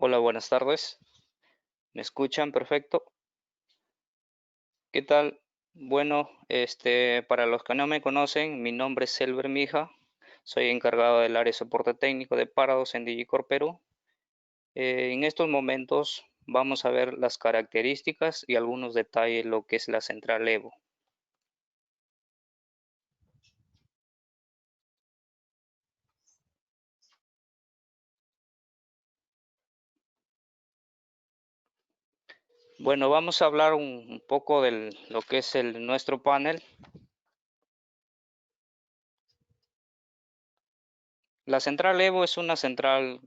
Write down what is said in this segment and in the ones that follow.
Hola, buenas tardes. ¿Me escuchan? Perfecto. ¿Qué tal? Bueno, para los que no me conocen, mi nombre es Selver Mija. Soy encargado del área de soporte técnico de Parados en Digicorp Perú. En estos momentos vamos a ver las características y algunos detalles de lo que es la central Evo. Bueno, vamos a hablar un poco de lo que es nuestro panel. La central Evo es una central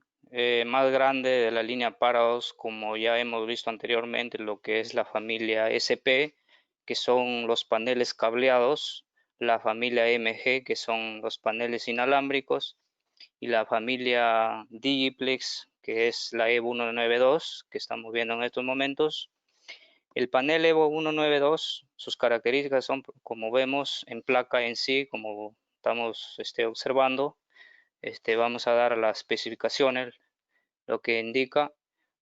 más grande de la línea Parados, como ya hemos visto anteriormente, lo que es la familia SP, que son los paneles cableados, la familia MG, que son los paneles inalámbricos, y la familia Digiplex, que es la Evo 192, que estamos viendo en estos momentos. El panel Evo 192, sus características son, como vemos, en placa en sí, como estamos observando. Vamos a dar las especificaciones, lo que indica.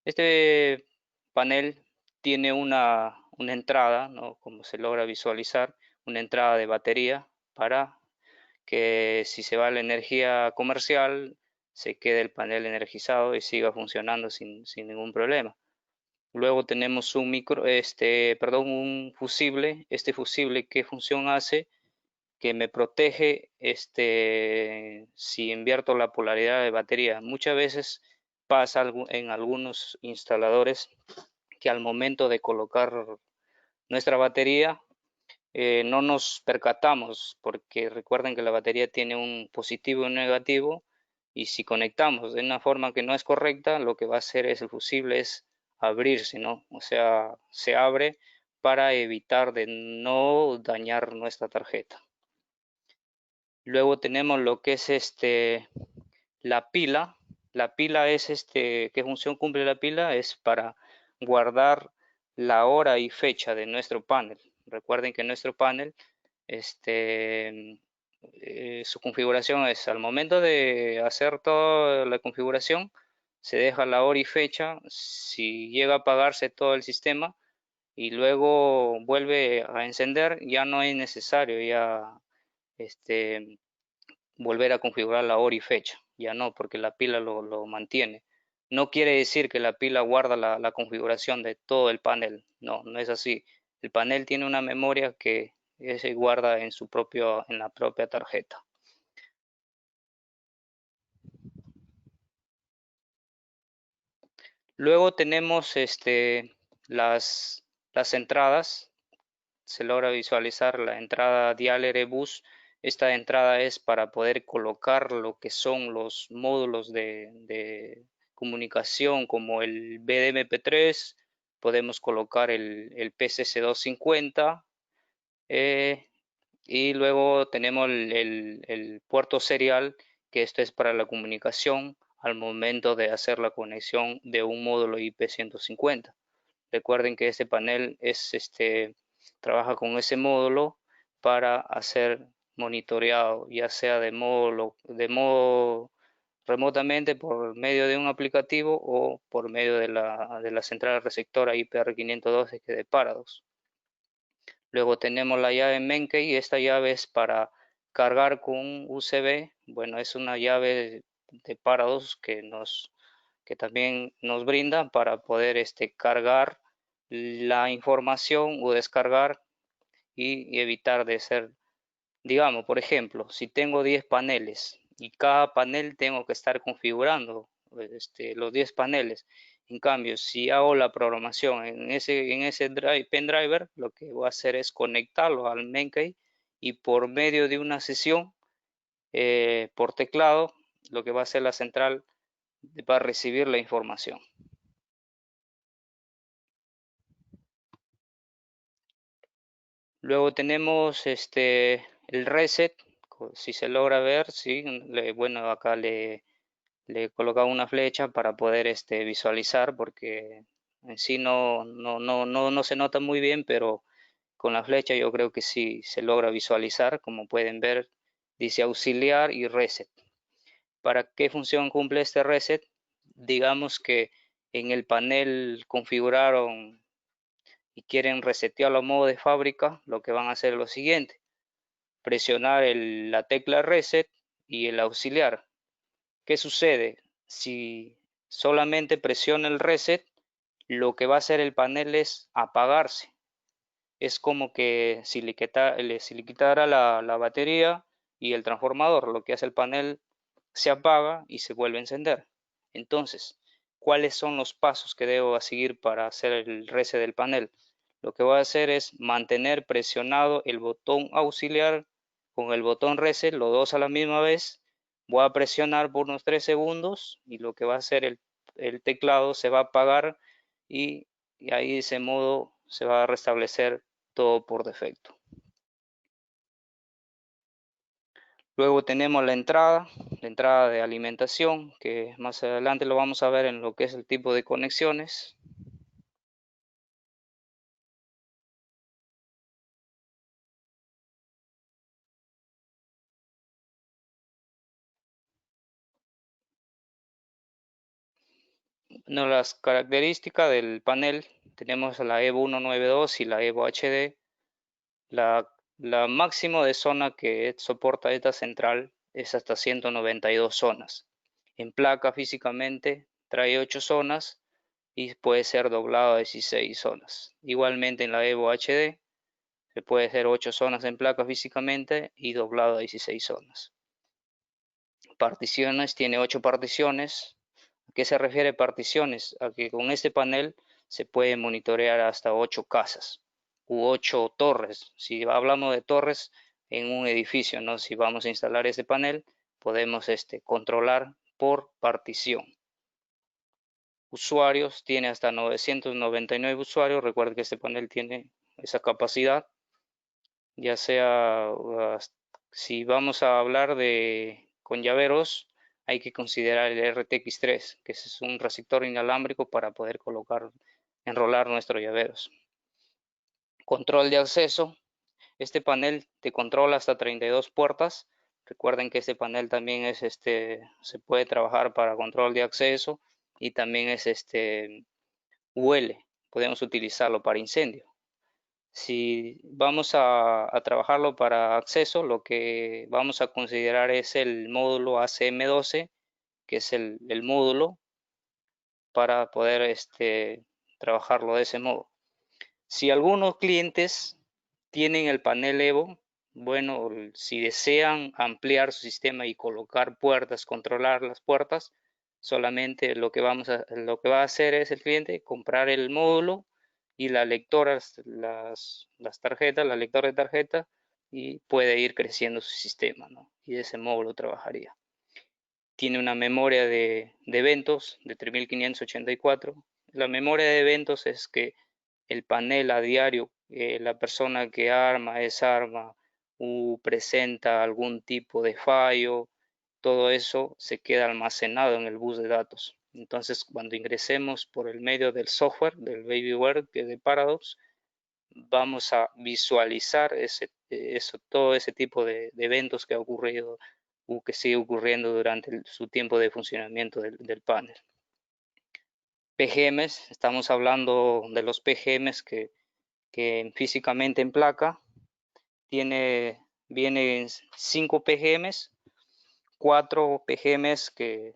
Este panel tiene una entrada, ¿no? Como se logra visualizar, una entrada de batería para que si se va la energía comercial, se quede el panel energizado y siga funcionando sin ningún problema. Luego tenemos un fusible. Este fusible, ¿qué función hace? Que me protege si invierto la polaridad de batería. Muchas veces pasa en algunos instaladores que al momento de colocar nuestra batería no nos percatamos, porque recuerden que la batería tiene un positivo y un negativo, y si conectamos de una forma que no es correcta, lo que va a hacer es el fusible es abrirse, ¿no? O sea, se abre para evitar de no dañar nuestra tarjeta. Luego tenemos lo que es la pila. La pila es ¿qué función cumple la pila? Es para guardar la hora y fecha de nuestro panel. Recuerden que nuestro panel, su configuración es al momento de hacer toda la configuración, se deja la hora y fecha. Si llega a apagarse todo el sistema y luego vuelve a encender, ya no es necesario ya este, volver a configurar la hora y fecha. Ya no, porque la pila lo mantiene. No quiere decir que la pila guarda la configuración de todo el panel. No, no es así. El panel tiene una memoria que se guarda en la propia tarjeta. Luego tenemos las entradas. Se logra visualizar la entrada Dial Bus. Esta entrada es para poder colocar lo que son los módulos de comunicación como el BDMP3. Podemos colocar el PCC250 eh, y luego tenemos el puerto serial, que esto es para la comunicación al momento de hacer la conexión de un módulo IP150. Recuerden que este panel trabaja con ese módulo para hacer monitoreado, ya sea de modo remotamente por medio de un aplicativo o por medio de la central receptora IPR512 que de Paradox. Luego tenemos la llave Menkey, y esta llave es para cargar con un USB. Bueno, es una llave de Paradox que también nos brinda para poder cargar la información o descargar y evitar de ser, digamos, por ejemplo, si tengo 10 paneles y cada panel tengo que estar configurando los 10 paneles. En cambio, si hago la programación en ese pendriver, lo que voy a hacer es conectarlo al Menkey, y por medio de una sesión por teclado, lo que va a hacer la central va a recibir la información. Luego tenemos el reset. Si se logra ver, sí, bueno, acá le he colocado una flecha para poder visualizar, porque en sí no se nota muy bien, pero con la flecha yo creo que sí se logra visualizar. Como pueden ver, dice auxiliar y reset. ¿Para qué función cumple este reset? Digamos que en el panel configuraron y quieren resetearlo a modo de fábrica, lo que van a hacer es lo siguiente: presionar la tecla reset y el auxiliar. ¿Qué sucede? Si solamente presiona el reset, lo que va a hacer el panel es apagarse. Es como que si le quitara la batería y el transformador, lo que hace el panel se apaga y se vuelve a encender. Entonces, ¿cuáles son los pasos que debo seguir para hacer el reset del panel? Lo que voy a hacer es mantener presionado el botón auxiliar con el botón reset, los dos a la misma vez. Voy a presionar por unos 3 segundos y lo que va a hacer el teclado se va a apagar y ahí de ese modo se va a restablecer todo por defecto. Luego tenemos la entrada de alimentación, que más adelante lo vamos a ver en lo que es el tipo de conexiones. No, las características del panel, tenemos la EVO 192 y la EVO HD. La máximo de zona que soporta esta central es hasta 192 zonas. En placa físicamente trae 8 zonas y puede ser doblado a 16 zonas. Igualmente en la EVO HD se puede hacer 8 zonas en placa físicamente y doblado a 16 zonas. Particiones, tiene 8 particiones. ¿A qué se refiere particiones? A que con este panel se puede monitorear hasta 8 casas u 8 torres. Si hablamos de torres en un edificio, ¿no? Si vamos a instalar este panel, podemos controlar por partición. Usuarios, tiene hasta 999 usuarios. Recuerden que este panel tiene esa capacidad. Ya sea, si vamos a hablar con llaveros, hay que considerar el RTX3, que es un receptor inalámbrico para poder enrolar nuestros llaveros. Control de acceso. Este panel te controla hasta 32 puertas. Recuerden que este panel también se puede trabajar para control de acceso y también es UL. Podemos utilizarlo para incendio. Si vamos a trabajarlo para acceso, lo que vamos a considerar es el módulo ACM12, que es el módulo para poder trabajarlo de ese modo. Si algunos clientes tienen el panel Evo, bueno, si desean ampliar su sistema y colocar puertas, controlar las puertas, solamente lo que va a hacer es el cliente comprar el módulo y la lectora, las tarjetas, la lectora de tarjeta, y puede ir creciendo su sistema, ¿no? Y de ese módulo trabajaría. Tiene una memoria de eventos de 3584. La memoria de eventos es que el panel a diario, la persona que arma, desarma o presenta algún tipo de fallo, todo eso se queda almacenado en el bus de datos. Entonces, cuando ingresemos por el medio del software, del Babyware de Paradox, vamos a visualizar todo ese tipo de eventos que ha ocurrido o que sigue ocurriendo durante su tiempo de funcionamiento del panel. PGMs, estamos hablando de los PGMs que físicamente en placa vienen 5 PGMs, 4 PGMs que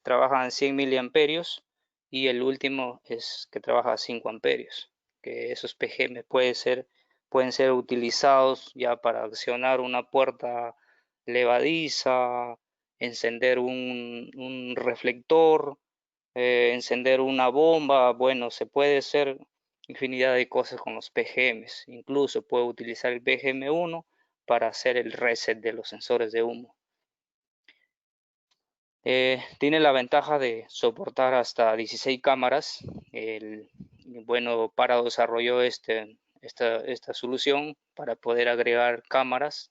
trabajan 100 miliamperios y el último es que trabaja a 5 amperios, que esos PGMs pueden ser utilizados ya para accionar una puerta levadiza, encender un reflector, encender una bomba. Bueno, se puede hacer infinidad de cosas con los PGMs. Incluso puedo utilizar el PGM1 para hacer el reset de los sensores de humo. Tiene la ventaja de soportar hasta 16 cámaras. Bueno, Parado desarrolló esta solución para poder agregar cámaras,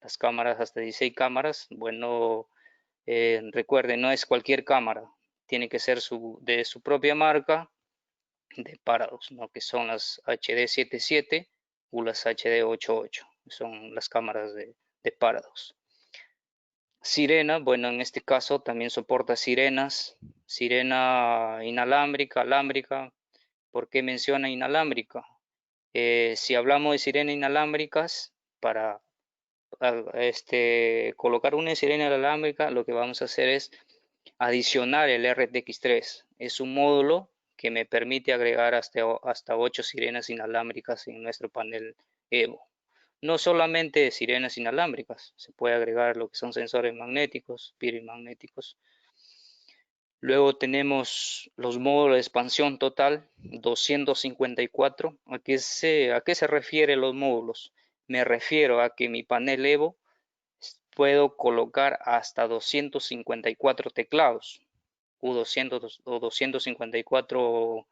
las cámaras hasta 16 cámaras. Bueno, recuerden, no es cualquier cámara, tiene que ser de su propia marca de Paradox, ¿no? Que son las HD77 o las HD88, son las cámaras de Paradox. Sirena, bueno, en este caso también soporta sirenas, sirena inalámbrica, alámbrica. ¿Por qué menciona inalámbrica? Si hablamos de sirenas inalámbricas, para colocar una sirena inalámbrica, lo que vamos a hacer es adicionar el RTX3. Es un módulo que me permite agregar hasta 8 sirenas inalámbricas en nuestro panel Evo. No solamente sirenas inalámbricas, se puede agregar lo que son sensores magnéticos, pirimagnéticos. Luego tenemos los módulos de expansión total 254. ¿A qué se refiere los módulos? Me refiero a que mi panel Evo puedo colocar hasta 254 teclados u 200 o 254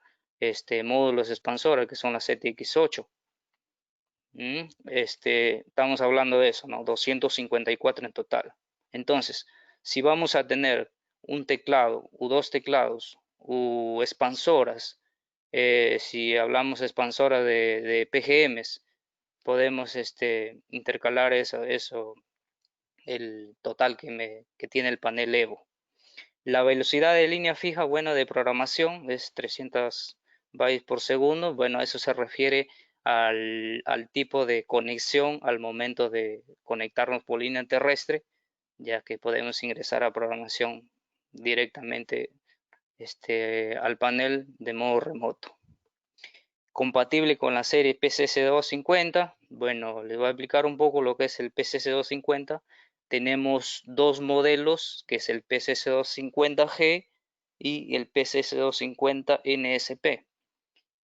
módulos expansores que son las ZX8. Estamos hablando de eso, ¿no? 254 en total. Entonces, si vamos a tener un teclado u dos teclados u expansoras, si hablamos expansoras de PGMs, podemos intercalar eso, el total que tiene el panel Evo. La velocidad de línea fija, bueno, de programación es 300 bytes por segundo. Bueno, eso se refiere al tipo de conexión al momento de conectarnos por línea terrestre, ya que podemos ingresar a programación directamente al panel de modo remoto. Compatible con la serie PCS250. Bueno, les voy a explicar un poco lo que es el PCS250. Tenemos dos modelos, que es el PCS250G y el PCS250 NSP.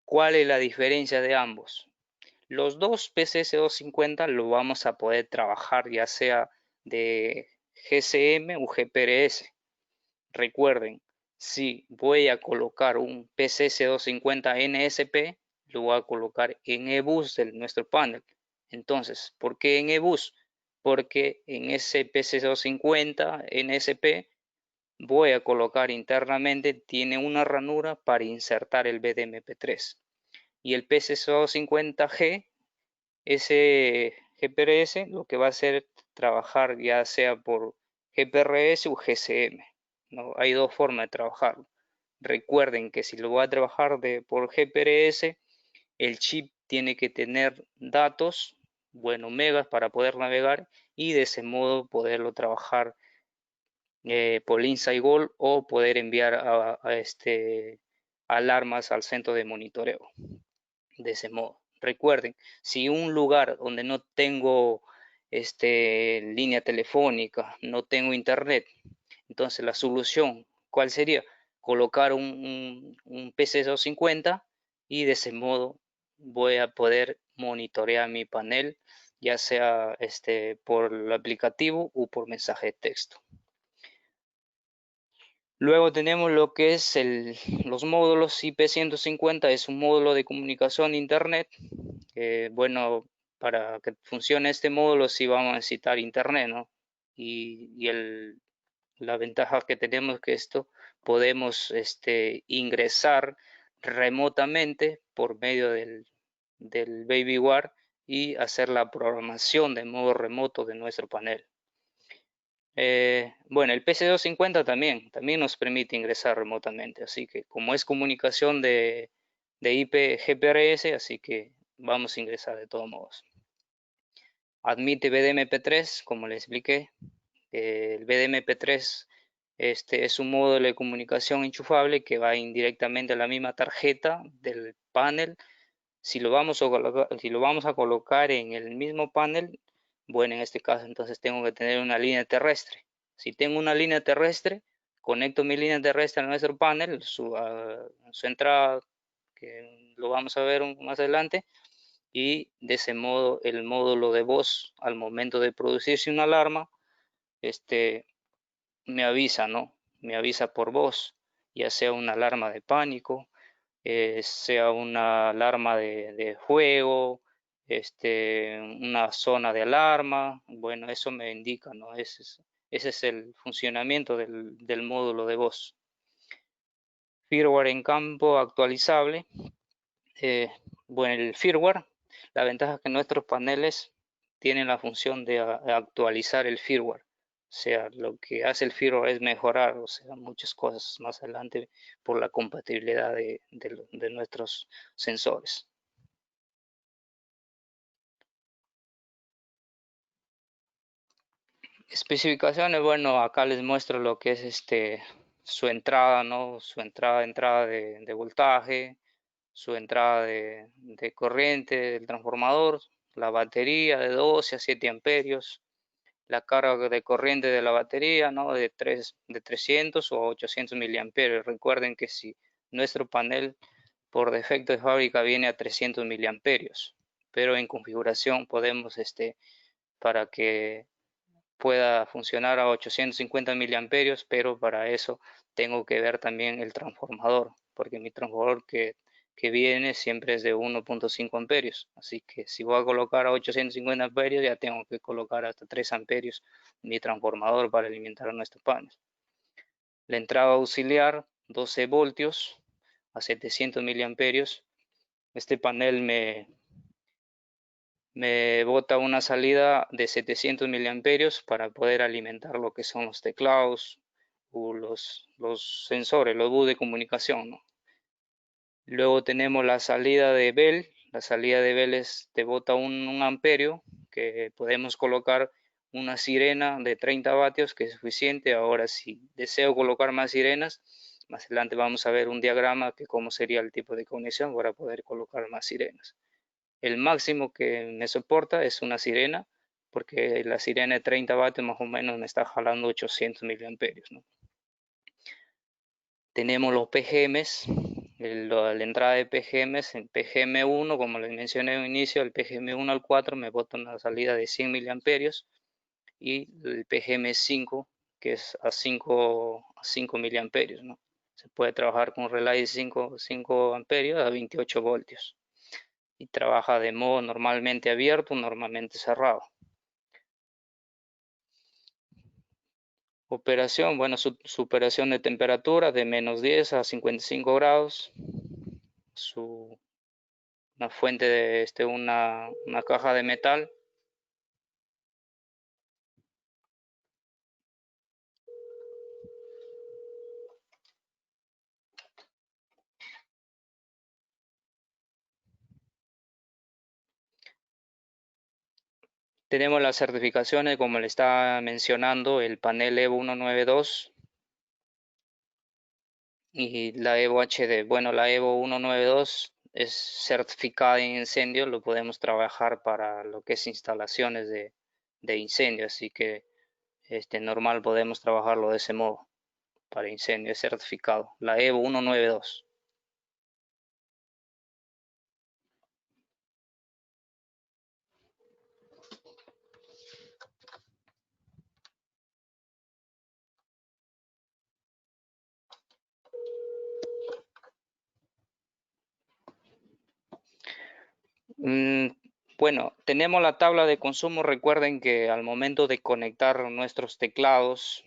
¿Cuál es la diferencia de ambos? Los dos PCS250 lo vamos a poder trabajar ya sea de GCM o GPRS. Recuerden, si voy a colocar un PCS250 NSP, lo voy a colocar en eBus de nuestro panel. Entonces, ¿por qué en eBus? Porque en ese PCS250 NSP voy a colocar internamente, tiene una ranura para insertar el BDMP3. Y el PCS250G, ese GPRS, lo que va a hacer trabajar ya sea por GPRS o GCM. ¿No? Hay dos formas de trabajarlo. Recuerden que si lo voy a trabajar por GPRS, el chip tiene que tener datos, bueno, megas para poder navegar y de ese modo poderlo trabajar por Inside Gold o poder enviar alarmas al centro de monitoreo. De ese modo. Recuerden, si un lugar donde no tengo línea telefónica, no tengo internet, entonces la solución, ¿cuál sería? Colocar un PC250 y de ese modo voy a poder monitorear mi panel, ya sea por el aplicativo o por mensaje de texto. Luego tenemos lo que es los módulos IP150, es un módulo de comunicación internet. Bueno, para que funcione este módulo sí vamos a necesitar internet, ¿no? Y la ventaja que tenemos es que esto podemos ingresar remotamente por medio del BabyWare y hacer la programación de modo remoto de nuestro panel. Bueno, el PC250 también nos permite ingresar remotamente, así que como es comunicación de IP GPRS, así que vamos a ingresar de todos modos. Admite BDMP3, como les expliqué. El BDMP3 es un módulo de comunicación enchufable que va indirectamente a la misma tarjeta del panel. Si lo vamos a colocar en el mismo panel, bueno, en este caso entonces tengo que tener una línea terrestre. Si tengo una línea terrestre, conecto mi línea terrestre a nuestro panel, su entrada, que lo vamos a ver más adelante, y de ese modo el módulo de voz al momento de producirse una alarma, me avisa, ¿no? Me avisa por voz, ya sea una alarma de pánico, sea una alarma de juego, una zona de alarma, bueno, eso me indica, ¿no? Ese es el funcionamiento del módulo de voz. Firmware en campo actualizable. Bueno, el firmware, la ventaja es que nuestros paneles tienen la función de actualizar el firmware. sea, lo que hace el firmware es mejorar, o sea, muchas cosas más adelante por la compatibilidad de nuestros sensores. Especificaciones, bueno, acá les muestro lo que es su entrada, ¿no? Su entrada de voltaje, su entrada de corriente del transformador, la batería de 12 a 7 amperios, la carga de corriente de la batería, ¿no? De 300 o 800 miliamperios. Recuerden que si nuestro panel por defecto de fábrica viene a 300 miliamperios, pero en configuración podemos, para que pueda funcionar a 850 miliamperios, pero para eso tengo que ver también el transformador, porque mi transformador que viene siempre es de 1.5 amperios, así que si voy a colocar a 850 amperios ya tengo que colocar hasta 3 amperios mi transformador para alimentar a nuestro panel. La entrada auxiliar 12 voltios a 700 miliamperios. Este panel me bota una salida de 700 miliamperios para poder alimentar lo que son los teclados o los sensores, los bus de comunicación, ¿no? Luego tenemos la salida de Bell. La salida de Bell te bota un amperio que podemos colocar una sirena de 30 vatios que es suficiente. Ahora si deseo colocar más sirenas, más adelante vamos a ver un diagrama que cómo sería el tipo de conexión para poder colocar más sirenas. El máximo que me soporta es una sirena, porque la sirena de 30 vatios más o menos me está jalando 800 miliamperios, ¿no? Tenemos los PGMs, la entrada de PGMs, el PGM1, como les mencioné al inicio, el PGM1 al 4 me bota una salida de 100 miliamperios y el PGM5 que es a 5 miliamperios, ¿no? Se puede trabajar con un relay de 5 amperios a 28 voltios y trabaja de modo normalmente abierto, normalmente cerrado. Operación, bueno, su operación de temperatura de menos 10 a 55 grados. Una fuente de una caja de metal. Tenemos las certificaciones, como le estaba mencionando, el panel Evo 192 y la Evo HD. Bueno, la Evo 192 es certificada en incendio, lo podemos trabajar para lo que es instalaciones de incendio, así que normal podemos trabajarlo de ese modo para incendio, es certificado. La Evo 192. Bueno, tenemos la tabla de consumo. Recuerden que al momento de conectar nuestros teclados,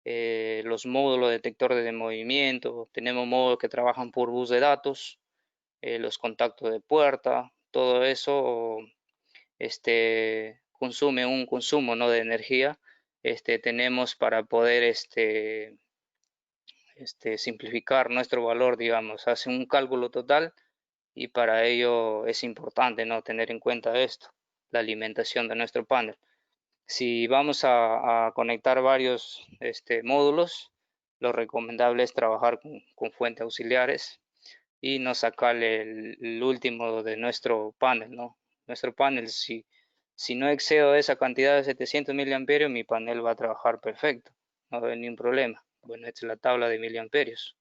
los módulos detectores de movimiento, tenemos módulos que trabajan por bus de datos, los contactos de puerta, todo eso consume un consumo, ¿no?, de energía. Tenemos para poder simplificar nuestro valor, digamos, hace un cálculo total y para ello es importante, ¿no?, tener en cuenta esto, la alimentación de nuestro panel. Si vamos a conectar varios módulos, lo recomendable es trabajar con fuentes auxiliares y no sacarle el último de nuestro panel, ¿no? Nuestro panel, si no excedo esa cantidad de 700 miliamperios, mi panel va a trabajar perfecto, no va a haber ningún problema. Bueno, esta es la tabla de miliamperios.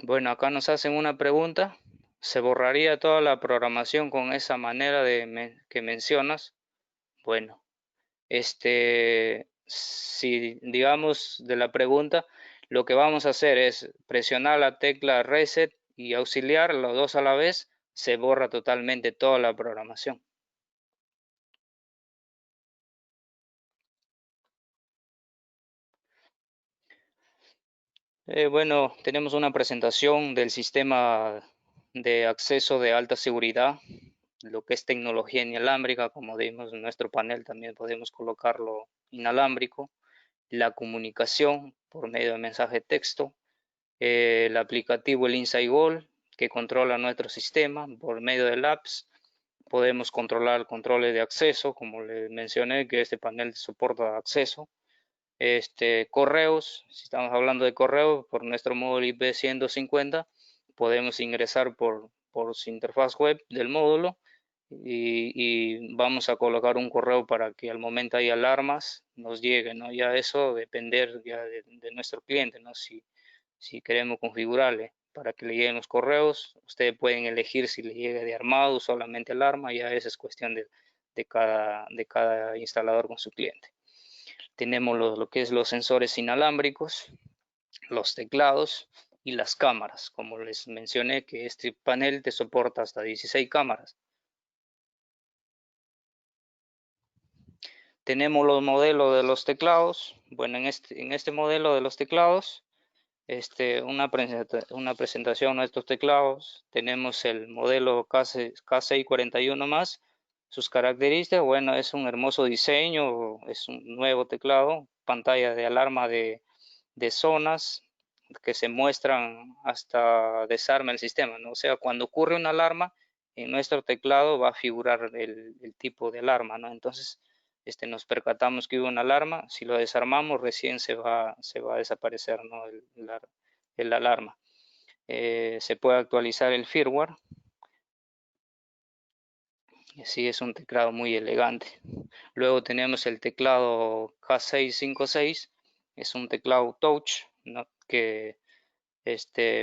Bueno, acá nos hacen una pregunta. ¿Se borraría toda la programación con esa manera que mencionas? Bueno, si digamos de la pregunta, lo que vamos a hacer es presionar la tecla reset y auxiliar, los dos a la vez, se borra totalmente toda la programación. Bueno, tenemos una presentación del sistema de acceso de alta seguridad, lo que es tecnología inalámbrica, como vimos en nuestro panel, también podemos colocarlo inalámbrico, la comunicación por medio de mensaje de texto, el aplicativo el Insight Goal, que controla nuestro sistema por medio del apps. Podemos controlar controles de acceso, como les mencioné, que este panel soporta acceso. Correos, si estamos hablando de correo, por nuestro módulo IP 150, podemos ingresar por su interfaz web del módulo y vamos a colocar un correo para que al momento hay alarmas nos llegue, ¿no? Ya eso depender ya de nuestro cliente, ¿no? Si queremos configurarle para que le lleguen los correos, ustedes pueden elegir si le llega de armado o solamente alarma, ya esa es cuestión de cada instalador con su cliente. Tenemos lo que es los sensores inalámbricos, los teclados y las cámaras. Como les mencioné que este panel te soporta hasta 16 cámaras. Tenemos los modelos de los teclados. Bueno, en este modelo de los teclados, una presentación de estos teclados. Tenemos el modelo K641 más. Sus características, bueno, es un hermoso diseño, es un nuevo teclado, pantalla de alarma de zonas que se muestran hasta desarme el sistema, ¿no? O sea, cuando ocurre una alarma, en nuestro teclado va a figurar el tipo de alarma, ¿no? Entonces, nos percatamos que hubo una alarma, si lo desarmamos, recién se va a desaparecer, ¿no? el alarma. Se puede actualizar el firmware, y así es un teclado muy elegante. Luego tenemos el teclado K656, es un teclado touch, ¿no? Que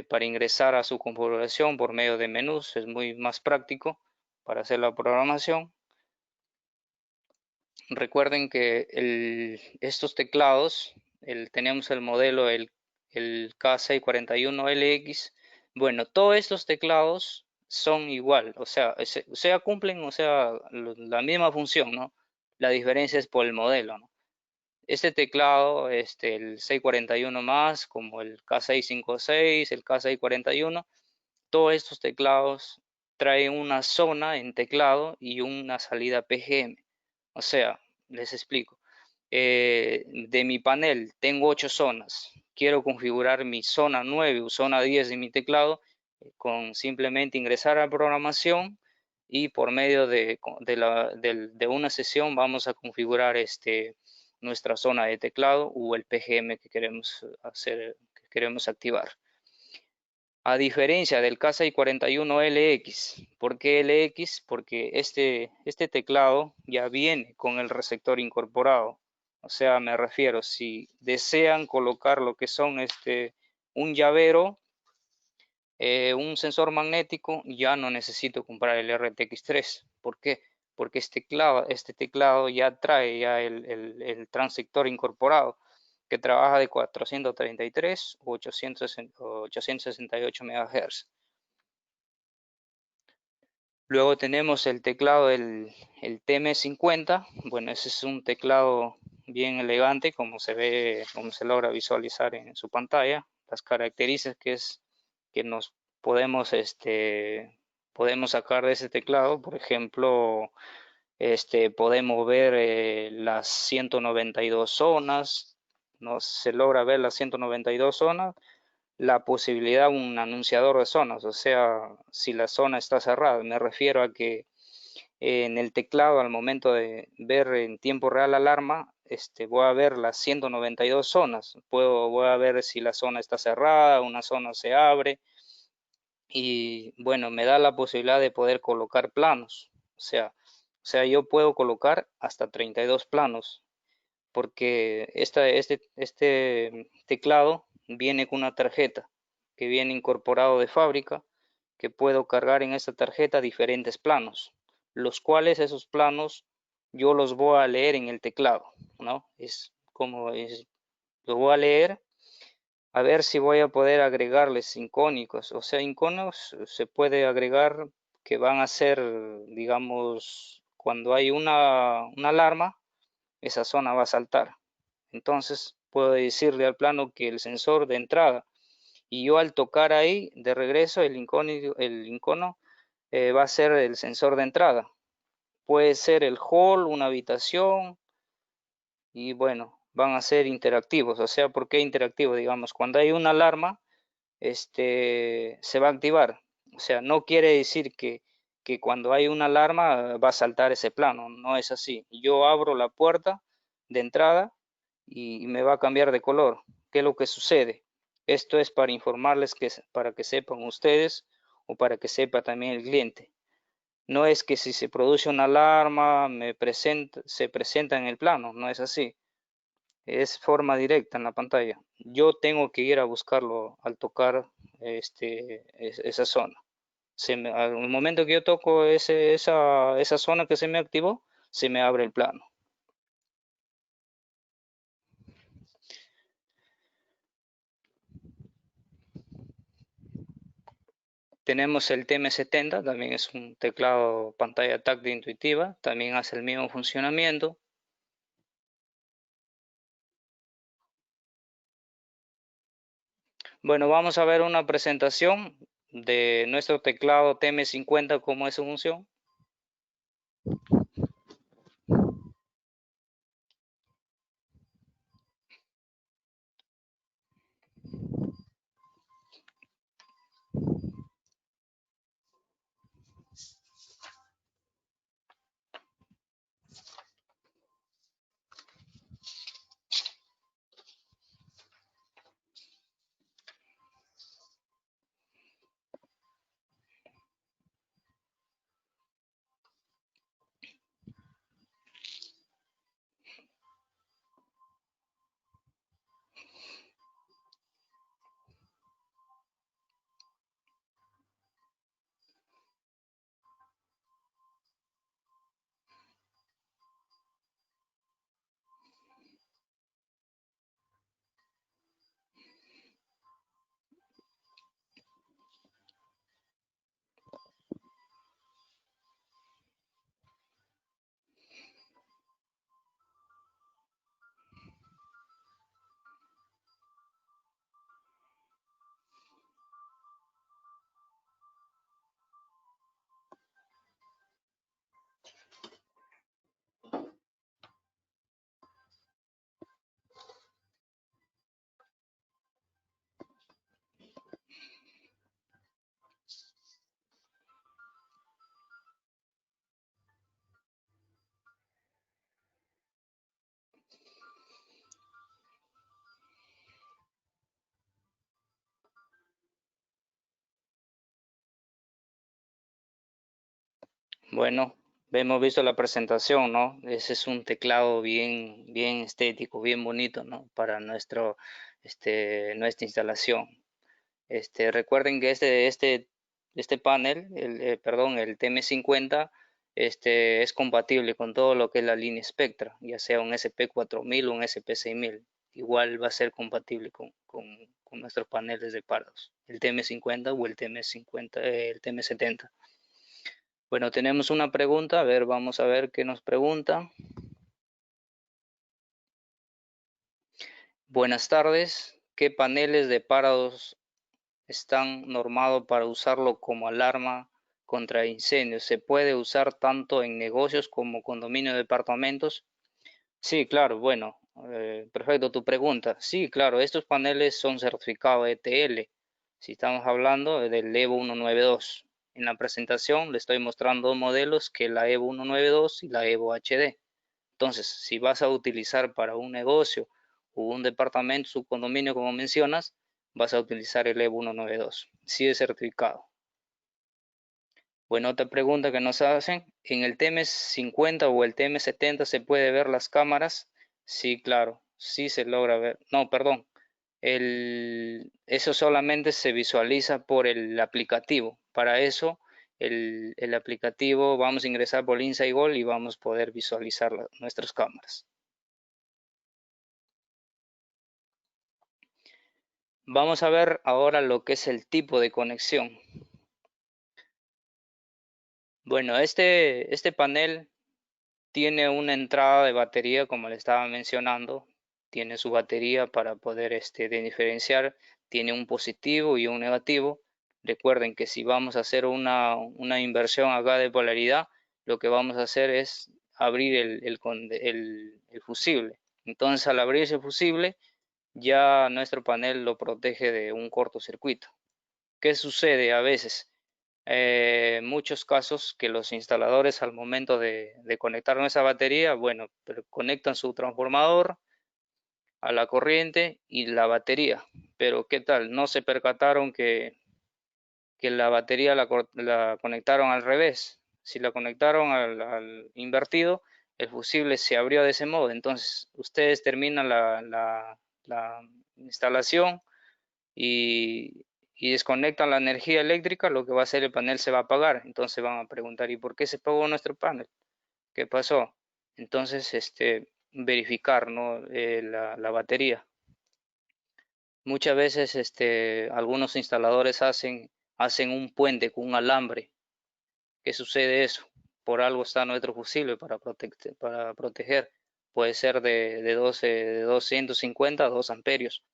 para ingresar a su configuración por medio de menús es muy más práctico para hacer la programación. Recuerden que estos teclados, tenemos el modelo el K641LX. Bueno, todos estos teclados son igual, o sea, cumplen, o sea, la misma función, ¿no? La diferencia es por el modelo, ¿no? Este teclado, el 641 más, como el K656, el K641, todos estos teclados traen una zona en teclado y una salida PGM. O sea, les explico. De mi panel tengo 8 zonas. Quiero configurar mi zona 9 o zona 10 de mi teclado con simplemente ingresar a programación y por medio de una sesión vamos a configurar nuestra zona de teclado o el PGM que queremos hacer, que queremos activar. A diferencia del K641LX, ¿por qué LX? Porque este teclado ya viene con el receptor incorporado. O sea, me refiero, si desean colocar lo que son un llavero, un sensor magnético, ya no necesito comprar el RTX3. ¿Por qué? Porque este teclado ya trae ya el transistor incorporado que trabaja de 433 o 868 MHz. Luego tenemos el teclado, el TM50. Bueno, ese es un teclado bien elegante, como se ve, como se logra visualizar en su pantalla. Las características que nos podemos sacar de ese teclado, por ejemplo, podemos ver las 192 zonas, ¿no? Se logra ver las 192 zonas, la posibilidad de un anunciador de zonas, o sea, si la zona está cerrada, me refiero a que en el teclado al momento de ver en tiempo real la alarma, voy a ver las 192 zonas, voy a ver si la zona está cerrada, una zona se abre y bueno, me da la posibilidad de poder colocar planos, o sea, yo puedo colocar hasta 32 planos porque este teclado viene con una tarjeta que viene incorporado de fábrica, que puedo cargar en esta tarjeta diferentes planos, los cuales esos planos yo los voy a leer en el teclado, ¿no? Lo voy a leer a ver si voy a poder agregarles icónicos, o sea, iconos se puede agregar que van a ser, digamos, cuando hay una alarma, esa zona va a saltar. Entonces puedo decirle al plano que el sensor de entrada y yo al tocar ahí, de regreso, el icono va a ser el sensor de entrada. Puede ser el hall, una habitación, y bueno, van a ser interactivos. O sea, ¿por qué interactivos? Digamos, cuando hay una alarma, se va a activar. O sea, no quiere decir que cuando hay una alarma va a saltar ese plano, no es así. Yo abro la puerta de entrada y me va a cambiar de color. ¿Qué es lo que sucede? Esto es para informarles para que sepan ustedes o para que sepa también el cliente. No es que si se produce una alarma se presenta en el plano, no es así. Es forma directa en la pantalla. Yo tengo que ir a buscarlo al tocar esa zona. Al momento que yo toco esa zona que se me activó, se me abre el plano. Tenemos el TM70, también es un teclado pantalla táctil intuitiva, también hace el mismo funcionamiento. Bueno, vamos a ver una presentación de nuestro teclado TM50, cómo es su función. Bueno, hemos visto la presentación, ¿no? Ese es un teclado bien estético, bien bonito, ¿no? Para nuestra instalación. Recuerden que este panel, perdón, el TM50, es compatible con todo lo que es la línea Spectra, ya sea un SP4000 o un SP6000. Igual va a ser compatible con nuestros paneles de parados, el TM50 o el TM70. Bueno, tenemos una pregunta, a ver, vamos a ver qué nos pregunta. Buenas tardes, ¿qué paneles de parados están normados para usarlo como alarma contra incendios? ¿Se puede usar tanto en negocios como condominios de departamentos? Sí, claro, bueno, perfecto tu pregunta. Sí, claro, estos paneles son certificados ETL. Si estamos hablando del EVO 192. En la presentación le estoy mostrando dos modelos, que es la EVO 192 y la EVO HD. Entonces, si vas a utilizar para un negocio o un departamento, su condominio, como mencionas, vas a utilizar el EVO 192. Sí es certificado. Bueno, otra pregunta que nos hacen, ¿en el TM50 o el TM70 se puede ver las cámaras? Sí, claro, sí se logra ver. No, perdón, eso solamente se visualiza por el aplicativo. Para eso, el aplicativo, vamos a ingresar por Insight Gold y vamos a poder visualizar nuestras cámaras. Vamos a ver ahora lo que es el tipo de conexión. Bueno, este panel tiene una entrada de batería, como le estaba mencionando. Tiene su batería para poder diferenciar. tiene un positivo y un negativo. Recuerden que si vamos a hacer una inversión acá de polaridad, lo que vamos a hacer es abrir el fusible. Entonces, al abrir ese fusible, ya nuestro panel lo protege de un cortocircuito. ¿Qué sucede a veces? Muchos casos que los instaladores al momento de conectar nuestra batería, bueno, conectan su transformador a la corriente y la batería, pero ¿qué tal? No se percataron que la batería la conectaron al revés. Si la conectaron al invertido, el fusible se abrió de ese modo. Entonces, ustedes terminan la instalación y desconectan la energía eléctrica, lo que va a hacer el panel se va a apagar. Entonces van a preguntar, ¿y por qué se apagó nuestro panel? ¿Qué pasó? Entonces, verificar, ¿no? La batería. Muchas veces algunos instaladores hacen un puente con un alambre. ¿Qué sucede eso? Por algo está nuestro fusible para proteger. Puede ser de 250 a 2 amperios.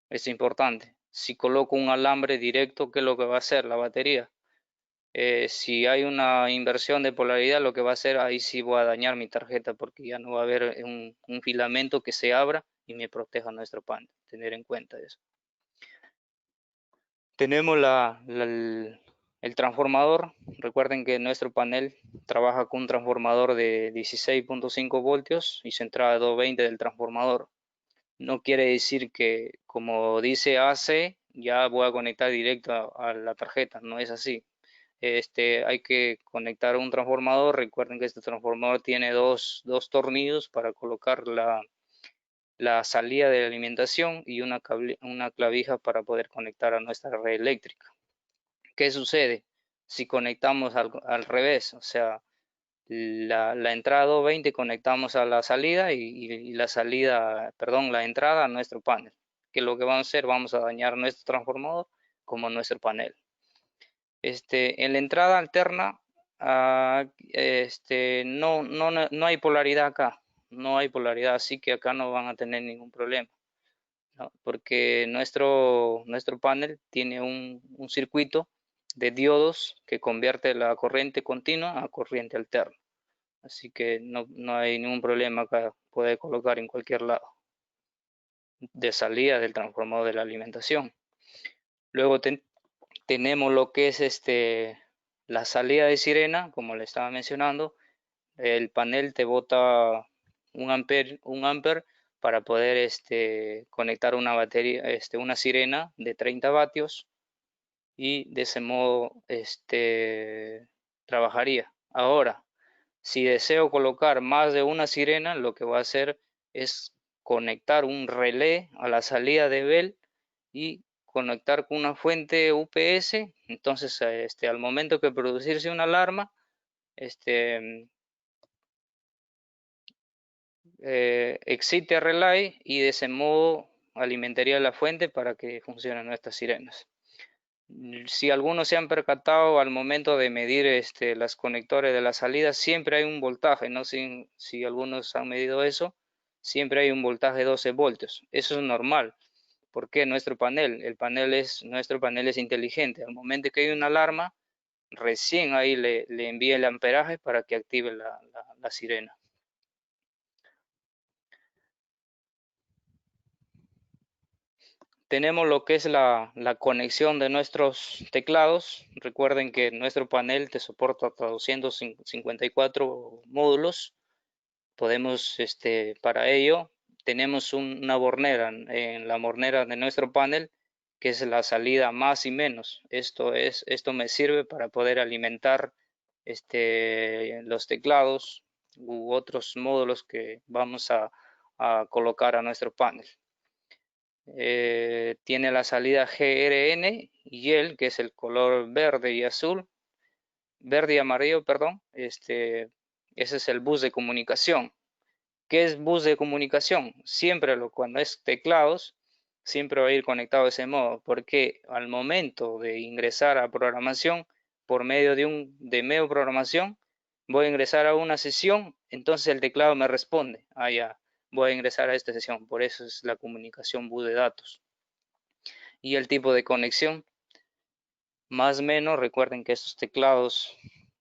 Es importante. Si coloco un alambre directo, ¿qué es lo que va a hacer la batería? Si hay una inversión de polaridad, lo que va a hacer, ahí sí voy a dañar mi tarjeta porque ya no va a haber un filamento que se abra y me proteja nuestro panel. Tener en cuenta eso. Tenemos el transformador. Recuerden que nuestro panel trabaja con un transformador de 16.5 voltios y su entrada 220 del transformador. No quiere decir que, como dice AC, ya voy a conectar directo a la tarjeta. No es así. Hay que conectar un transformador. Recuerden que este transformador tiene dos tornillos para colocar la salida de la alimentación y una clavija para poder conectar a nuestra red eléctrica. ¿Qué sucede si conectamos al revés? O sea, la entrada 220 conectamos a la salida y la salida, perdón, la entrada a nuestro panel. ¿Qué es lo que vamos a hacer? Vamos a dañar nuestro transformador como nuestro panel. En la entrada alterna, no hay polaridad acá. No hay polaridad, así que acá no van a tener ningún problema, ¿no? Porque nuestro panel tiene un circuito de diodos que convierte la corriente continua a corriente alterna. Así que no hay ningún problema acá. Puede colocar en cualquier lado de salida del transformador de la alimentación. Luego tenemos lo que es la salida de sirena, como le estaba mencionando. El panel te bota un amper para poder conectar una batería, una sirena de 30 vatios y de ese modo trabajaría. Ahora, si deseo colocar más de una sirena, lo que voy a hacer es conectar un relé a la salida de Bell y conectar con una fuente UPS. Entonces, al momento que producirse una alarma, excite relay y de ese modo alimentaría la fuente para que funcionen nuestras sirenas. Si algunos se han percatado al momento de medir las conectores de la salida, siempre hay un voltaje, no sé si algunos han medido eso, siempre hay un voltaje de 12 voltios. Eso es normal, porque nuestro panel es inteligente. Al momento que hay una alarma, recién ahí le envía el amperaje para que active la sirena. Tenemos lo que es la conexión de nuestros teclados. Recuerden que nuestro panel te soporta hasta 254 módulos. Podemos, para ello, tenemos una bornera en la bornera de nuestro panel, que es la salida más y menos. Esto me sirve para poder alimentar los teclados u otros módulos que vamos a colocar a nuestro panel. Tiene la salida GRN y el que es el color verde y azul, verde y amarillo, perdón. Ese es el bus de comunicación. ¿Qué es bus de comunicación? Siempre cuando es teclados, siempre va a ir conectado de ese modo, porque al momento de ingresar a programación por medio de medio programación, voy a ingresar a una sesión, entonces el teclado me responde, ya, voy a ingresar a esta sesión, por eso es la comunicación bus de datos. y el tipo de conexión. Más o menos, recuerden que estos teclados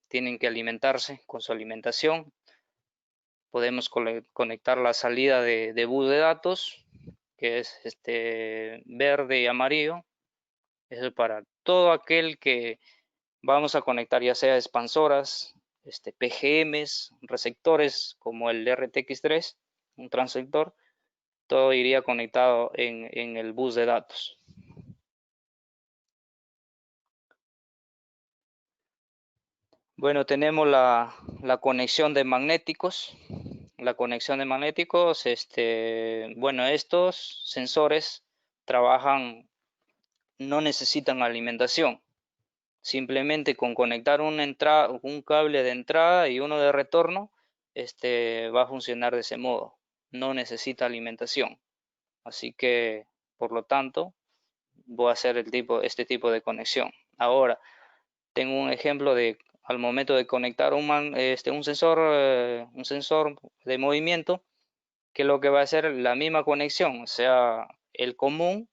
tienen que alimentarse con su alimentación. Podemos conectar la salida de bus de datos, que es verde y amarillo. Eso es para todo aquel que vamos a conectar, ya sea expansoras, PGMs, receptores como el RTX3, un transector. Todo iría conectado en el bus de datos. Bueno, tenemos la conexión de magnéticos. La conexión de magnéticos, bueno, estos sensores trabajan, no necesitan alimentación. Simplemente con conectar un cable de entrada y uno de retorno, va a funcionar de ese modo. No necesita alimentación. Así que, por lo tanto, voy a hacer este tipo de conexión. Ahora, tengo un ejemplo de al momento de conectar un sensor de movimiento, que lo que va a hacer la misma conexión, o sea, el común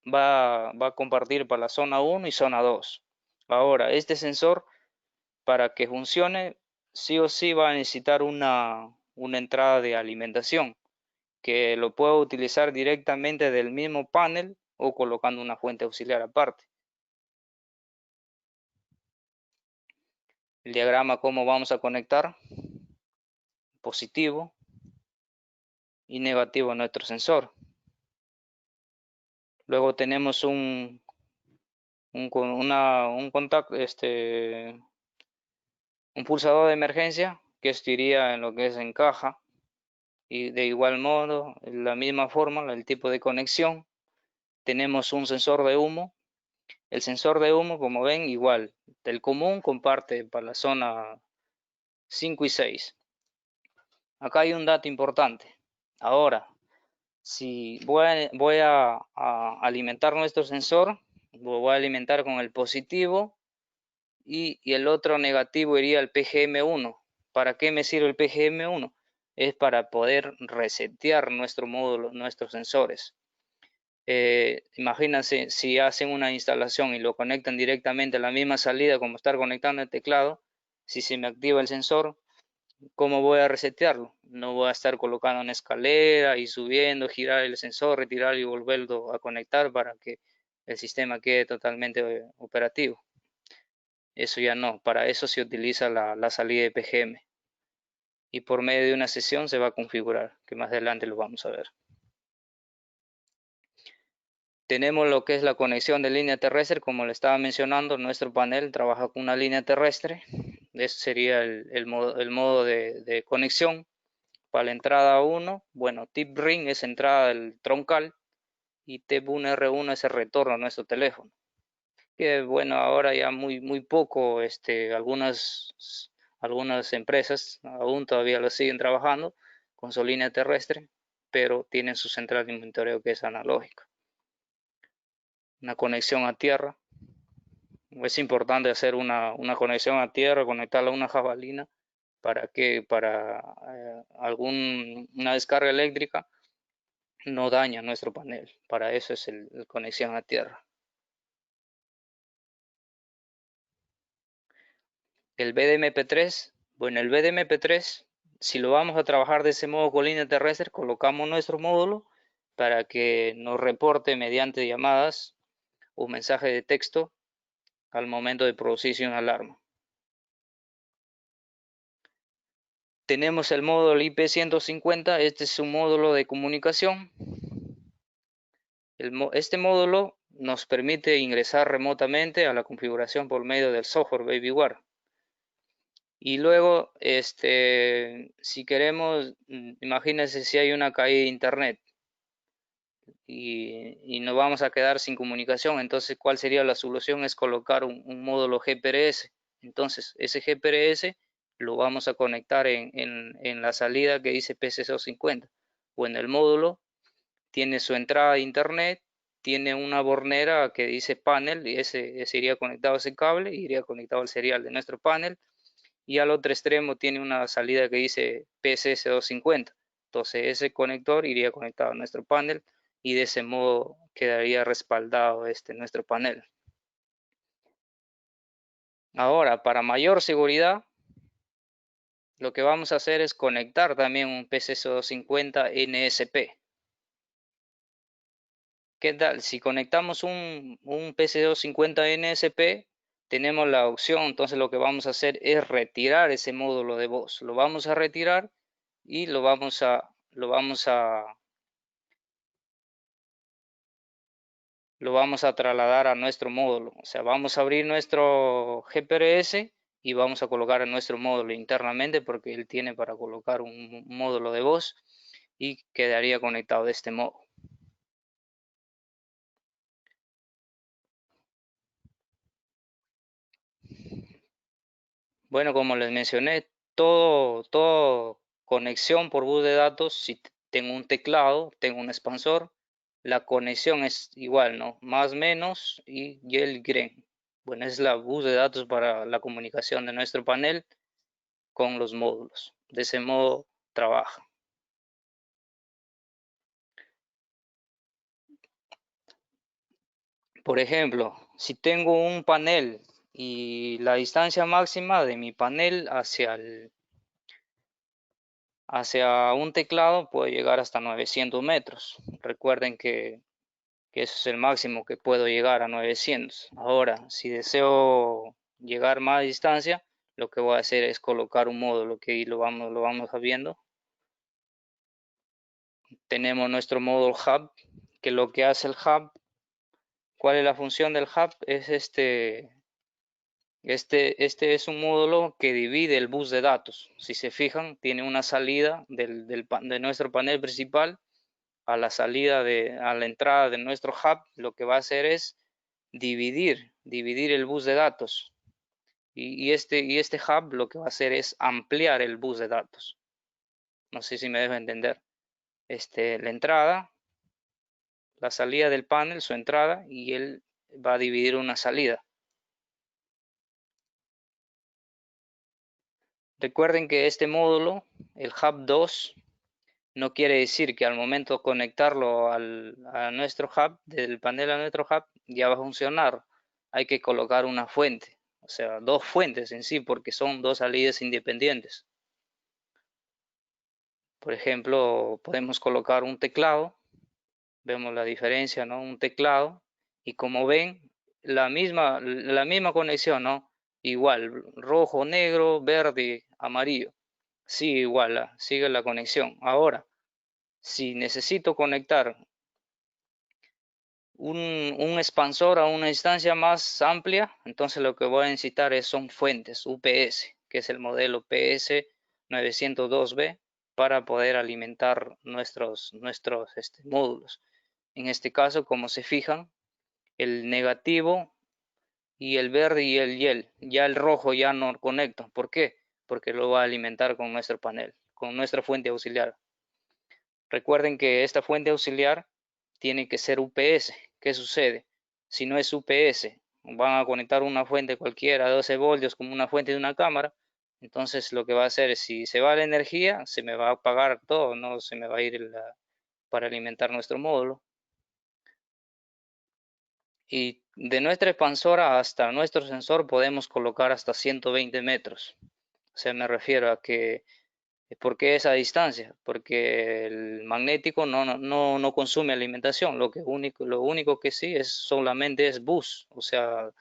va a compartir para la zona 1 y zona 2. Ahora, este sensor, para que funcione, sí o sí va a necesitar una entrada de alimentación, que lo puedo utilizar directamente del mismo panel o colocando una fuente auxiliar aparte. El diagrama, cómo vamos a conectar positivo y negativo a nuestro sensor. Luego tenemos un contacto, un pulsador de emergencia, que esto iría en lo que es en caja, y de igual modo, en la misma forma, el tipo de conexión. Tenemos un sensor de humo. El sensor de humo, como ven, igual, del común comparte para la zona 5 y 6. Acá hay un dato importante. Ahora, si voy a alimentar nuestro sensor, lo voy a alimentar con el positivo y el otro negativo iría al PGM1. ¿Para qué me sirve el PGM1? Es para poder resetear nuestro módulo, nuestros sensores. Imagínense si hacen una instalación y lo conectan directamente a la misma salida como estar conectando el teclado. Si se me activa el sensor, ¿cómo voy a resetearlo? No voy a estar colocando una escalera y subiendo, girar el sensor, retirar y volverlo a conectar para que el sistema quede totalmente operativo. Eso ya no, para eso se utiliza la salida de PGM y por medio de una sesión se va a configurar, que más adelante lo vamos a ver. Tenemos lo que es la conexión de línea terrestre, como le estaba mencionando, nuestro panel trabaja con una línea terrestre. Ese sería el modo de conexión. Para la entrada 1, bueno, tip ring es entrada del troncal y tip1R1 es el retorno a nuestro teléfono. Que bueno, ahora ya muy poco, algunas empresas aún todavía lo siguen trabajando con su línea terrestre, pero tienen su central de monitoreo que es analógica. Una conexión a tierra. Es importante hacer una conexión a tierra, conectarla a una jabalina para que para una descarga eléctrica no daña nuestro panel. Para eso es la conexión a tierra. El BDMP3, bueno, el BDMP3, si lo vamos a trabajar de ese modo con línea terrestre, colocamos nuestro módulo para que nos reporte mediante llamadas o mensaje de texto al momento de producirse una alarma. Tenemos el módulo IP150, este es un módulo de comunicación. Este módulo nos permite ingresar remotamente a la configuración por medio del software BabyWare. Y luego, si queremos, imagínense si hay una caída de internet y nos vamos a quedar sin comunicación, entonces, ¿cuál sería la solución? Es colocar un módulo GPRS. Entonces, ese GPRS lo vamos a conectar en la salida que dice PC250 o en el módulo, tiene su entrada de internet, tiene una bornera que dice panel y ese iría conectado a ese cable, iría conectado al serial de nuestro panel y al otro extremo tiene una salida que dice PCS250. Entonces ese conector iría conectado a nuestro panel y de ese modo quedaría respaldado nuestro panel. Ahora, para mayor seguridad, lo que vamos a hacer es conectar también un PC250 NSP. ¿Qué tal? Si conectamos un PC250 NSP, tenemos la opción, entonces lo que vamos a hacer es retirar ese módulo de voz. Lo vamos a retirar y lo vamos a trasladar a nuestro módulo. O sea, vamos a abrir nuestro GPRS y vamos a colocar en nuestro módulo internamente porque él tiene para colocar un módulo de voz y quedaría conectado de este modo. Bueno, como les mencioné, todo conexión por bus de datos, si tengo un teclado, tengo un expansor, la conexión es igual, ¿no? Más menos y el GREN. Bueno, es la bus de datos para la comunicación de nuestro panel con los módulos. De ese modo trabaja. Por ejemplo, si tengo un panel y la distancia máxima de mi panel hacia un teclado puede llegar hasta 900 metros. Recuerden que eso es el máximo que puedo llegar, a 900. Ahora, si deseo llegar más distancia, lo que voy a hacer es colocar un módulo que ahí lo vamos viendo. Tenemos nuestro módulo hub, que lo que hace el hub, ¿cuál es la función del hub? Es este es un módulo que divide el bus de datos. Si se fijan, tiene una salida de nuestro panel principal a la a la entrada de nuestro hub. Lo que va a hacer es dividir el bus de datos. Y este hub lo que va a hacer es ampliar el bus de datos. No sé si me dejo entender. La entrada, la salida del panel, su entrada, y él va a dividir una salida. Recuerden que este módulo, el hub 2, no quiere decir que al momento de conectarlo a nuestro hub, del panel a nuestro hub, ya va a funcionar. Hay que colocar una fuente, o sea, dos fuentes en sí, porque son dos salidas independientes. Por ejemplo, podemos colocar un teclado, vemos la diferencia, ¿no? Un teclado, y como ven, la misma conexión, ¿no? Igual, rojo, negro, verde, amarillo. Sí, igual, sigue la conexión. Ahora, si necesito conectar un expansor a una instancia más amplia, entonces lo que voy a necesitar son fuentes UPS, que es el modelo PS902B, para poder alimentar nuestros módulos. En este caso, como se fijan, el negativo y el verde y el YEL, ya el rojo ya no conecta. ¿Por qué? Porque lo va a alimentar con nuestro panel, con nuestra fuente auxiliar. Recuerden que esta fuente auxiliar tiene que ser UPS. ¿Qué sucede? Si no es UPS, van a conectar una fuente cualquiera, 12 voltios, como una fuente de una cámara. Entonces lo que va a hacer es, si se va la energía, se me va a apagar todo, no se me va a ir para alimentar nuestro módulo. Y de nuestra expansora hasta nuestro sensor podemos colocar hasta 120 metros. O sea, me refiero a que, ¿por qué esa distancia? Porque el magnético no consume alimentación. Lo único que sí solamente es bus, o sea,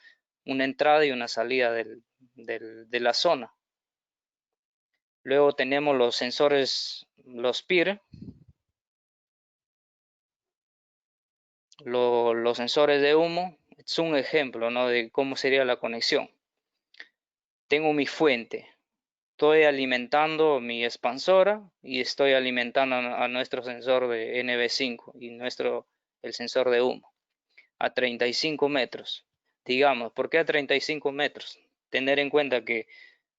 una entrada y una salida de la zona. Luego tenemos los sensores, los PIR, los sensores de humo. Es un ejemplo, ¿no? De cómo sería la conexión. Tengo mi fuente, estoy alimentando mi expansora y estoy alimentando a nuestro sensor de NB5 y el sensor de humo a 35 metros. Digamos, ¿por qué a 35 metros? Tener en cuenta que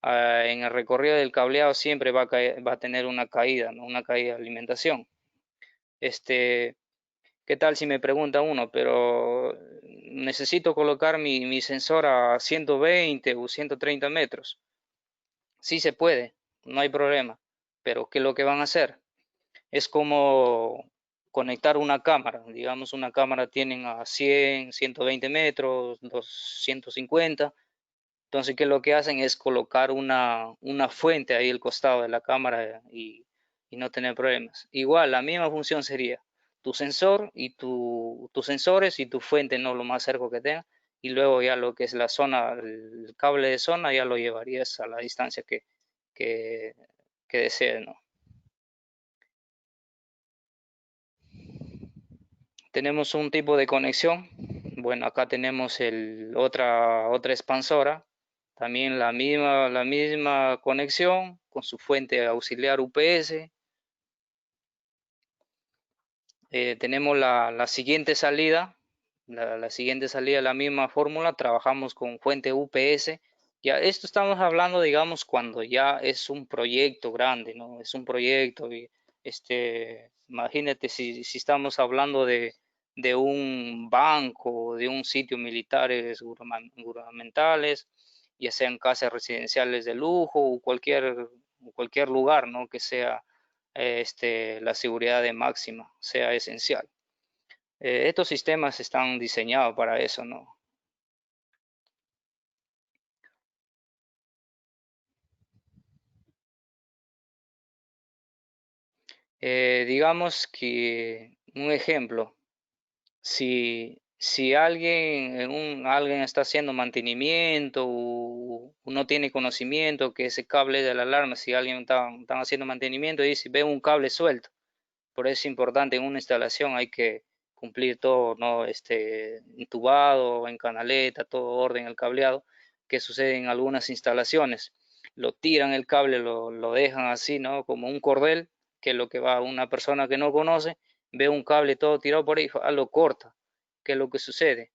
en el recorrido del cableado siempre va a tener una caída, ¿no? Una caída de alimentación. ¿Qué tal si me pregunta uno, pero necesito colocar mi sensor a 120 o 130 metros? Sí se puede, no hay problema, pero ¿qué es lo que van a hacer? Es como conectar una cámara. Digamos, una cámara tienen a 100, 120 metros, 250. Entonces, ¿qué es lo que hacen? Es colocar una fuente ahí al costado de la cámara y no tener problemas. Igual, la misma función sería tu sensor y tus sensores y tu fuente, no lo más cerca que tenga. Y luego ya lo que es la zona, el cable de zona, ya lo llevarías a la distancia que, que desees, ¿no? Tenemos un tipo de conexión. Bueno, acá tenemos otra expansora. También la misma conexión con su fuente auxiliar UPS. Tenemos la siguiente salida. La siguiente salida, la misma fórmula. Trabajamos con fuente UPS. Ya esto estamos hablando, digamos, cuando ya es un proyecto grande, ¿no? Es un proyecto y imagínate si estamos hablando de un banco, de un sitio militares gubernamentales, ya sean casas residenciales de lujo o cualquier lugar, ¿no? Que sea la seguridad de máxima, sea esencial. Estos sistemas están diseñados para eso, ¿no? Digamos que un ejemplo, si alguien está haciendo mantenimiento o no tiene conocimiento que ese cable de la alarma, si alguien está haciendo mantenimiento y si ve un cable suelto, por eso es importante en una instalación hay que cumplir todo, ¿no? Intubado, en canaleta, todo orden, el cableado, que sucede en algunas instalaciones. Lo tiran el cable, lo dejan así, ¿no? Como un cordel, que es lo que va una persona que no conoce, ve un cable todo tirado por ahí, lo corta. ¿Qué es lo que sucede?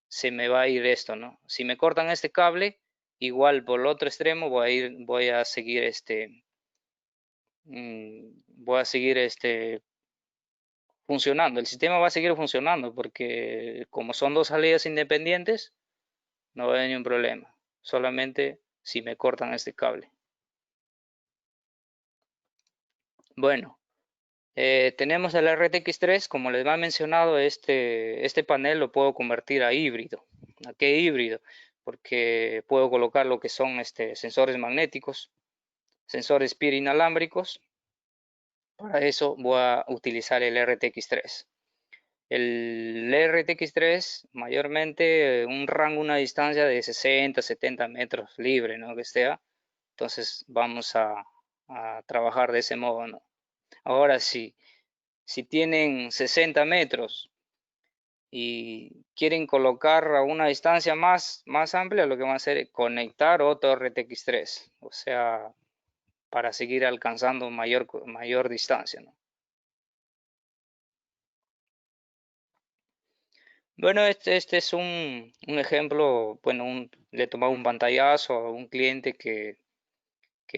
Se me va a ir esto, ¿no? Si me cortan este cable, igual por el otro extremo voy a seguir funcionando. El sistema va a seguir funcionando porque como son dos salidas independientes, no va a haber ningún problema. Solamente si me cortan este cable. Bueno, tenemos el RTX 3, como les ha mencionado, este panel lo puedo convertir a híbrido. ¿A qué híbrido? Porque puedo colocar lo que son sensores magnéticos, sensores PIR inalámbricos. Para eso voy a utilizar el RTX 3. El RTX 3 mayormente un rango, una distancia de 60, 70 metros libre, ¿no? Que sea. Entonces vamos a trabajar de ese modo, ¿no? Ahora sí, si tienen 60 metros y quieren colocar a una distancia más amplia, lo que van a hacer es conectar otro RTX 3, o sea, para seguir alcanzando mayor distancia, ¿no? Bueno, este es un ejemplo, bueno, le he tomado un pantallazo a un cliente que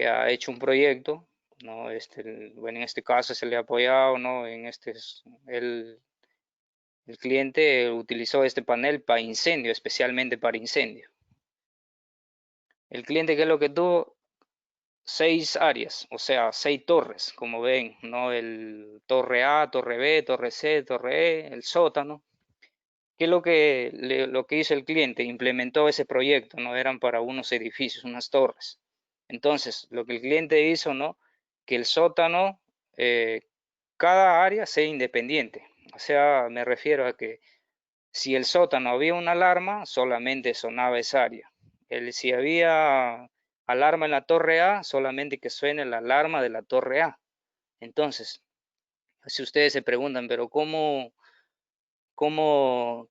ha hecho un proyecto, ¿no? Bueno, en este caso se le ha apoyado, ¿no? El cliente utilizó este panel para incendio, especialmente para incendio. El cliente, ¿qué es lo que tuvo? 6 áreas, o sea, 6 torres, como ven, ¿no? El torre A, torre B, torre C, torre E, el sótano. ¿Qué es lo que hizo el cliente? Implementó ese proyecto, ¿no? Eran para unos edificios, unas torres. Entonces, lo que el cliente hizo, ¿no? Que el sótano, eh, cada área sea independiente. O sea, me refiero a que si el sótano había una alarma, solamente sonaba esa área. Si había alarma en la torre A, solamente que suene la alarma de la torre A. Entonces, si ustedes se preguntan, pero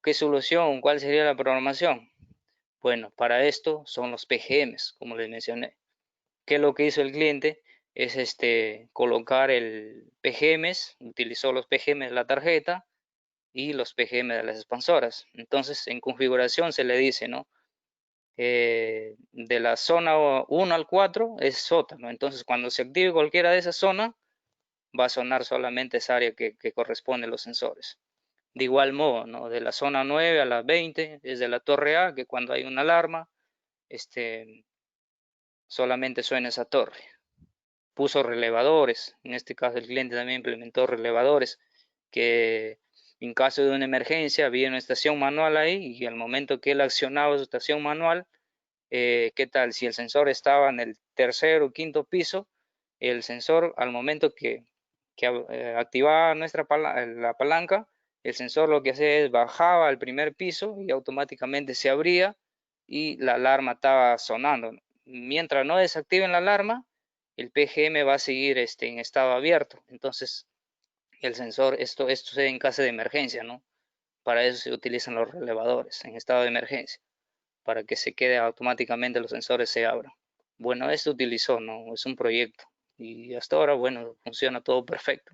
qué solución, cuál sería la programación? Bueno, para esto son los PGMs, como les mencioné. ¿Qué es lo que hizo el cliente? Es colocar el PGMs, utilizó los PGMs de la tarjeta y los PGMs de las expansoras. Entonces, en configuración se le dice, ¿no? De la zona 1 al 4 es sótano. Entonces, cuando se active cualquiera de esas zonas, va a sonar solamente esa área que corresponde a los sensores. De igual modo, ¿no? De la zona 9 a la 20 es de la torre A, que cuando hay una alarma, solamente suena esa torre. Puso relevadores, en este caso el cliente también implementó relevadores, que en caso de una emergencia había una estación manual ahí y al momento que él accionaba su estación manual, ¿qué tal? Si el sensor estaba en el tercer o quinto piso, el sensor al momento que activaba la palanca, el sensor lo que hacía es bajaba al primer piso y automáticamente se abría y la alarma estaba sonando. Mientras no desactiven la alarma, el PGM va a seguir en estado abierto. Entonces, el sensor, esto es en caso de emergencia, ¿no? Para eso se utilizan los relevadores en estado de emergencia, para que se quede automáticamente los sensores se abran. Bueno, esto utilizó, ¿no? Es un proyecto y hasta ahora, bueno, funciona todo perfecto.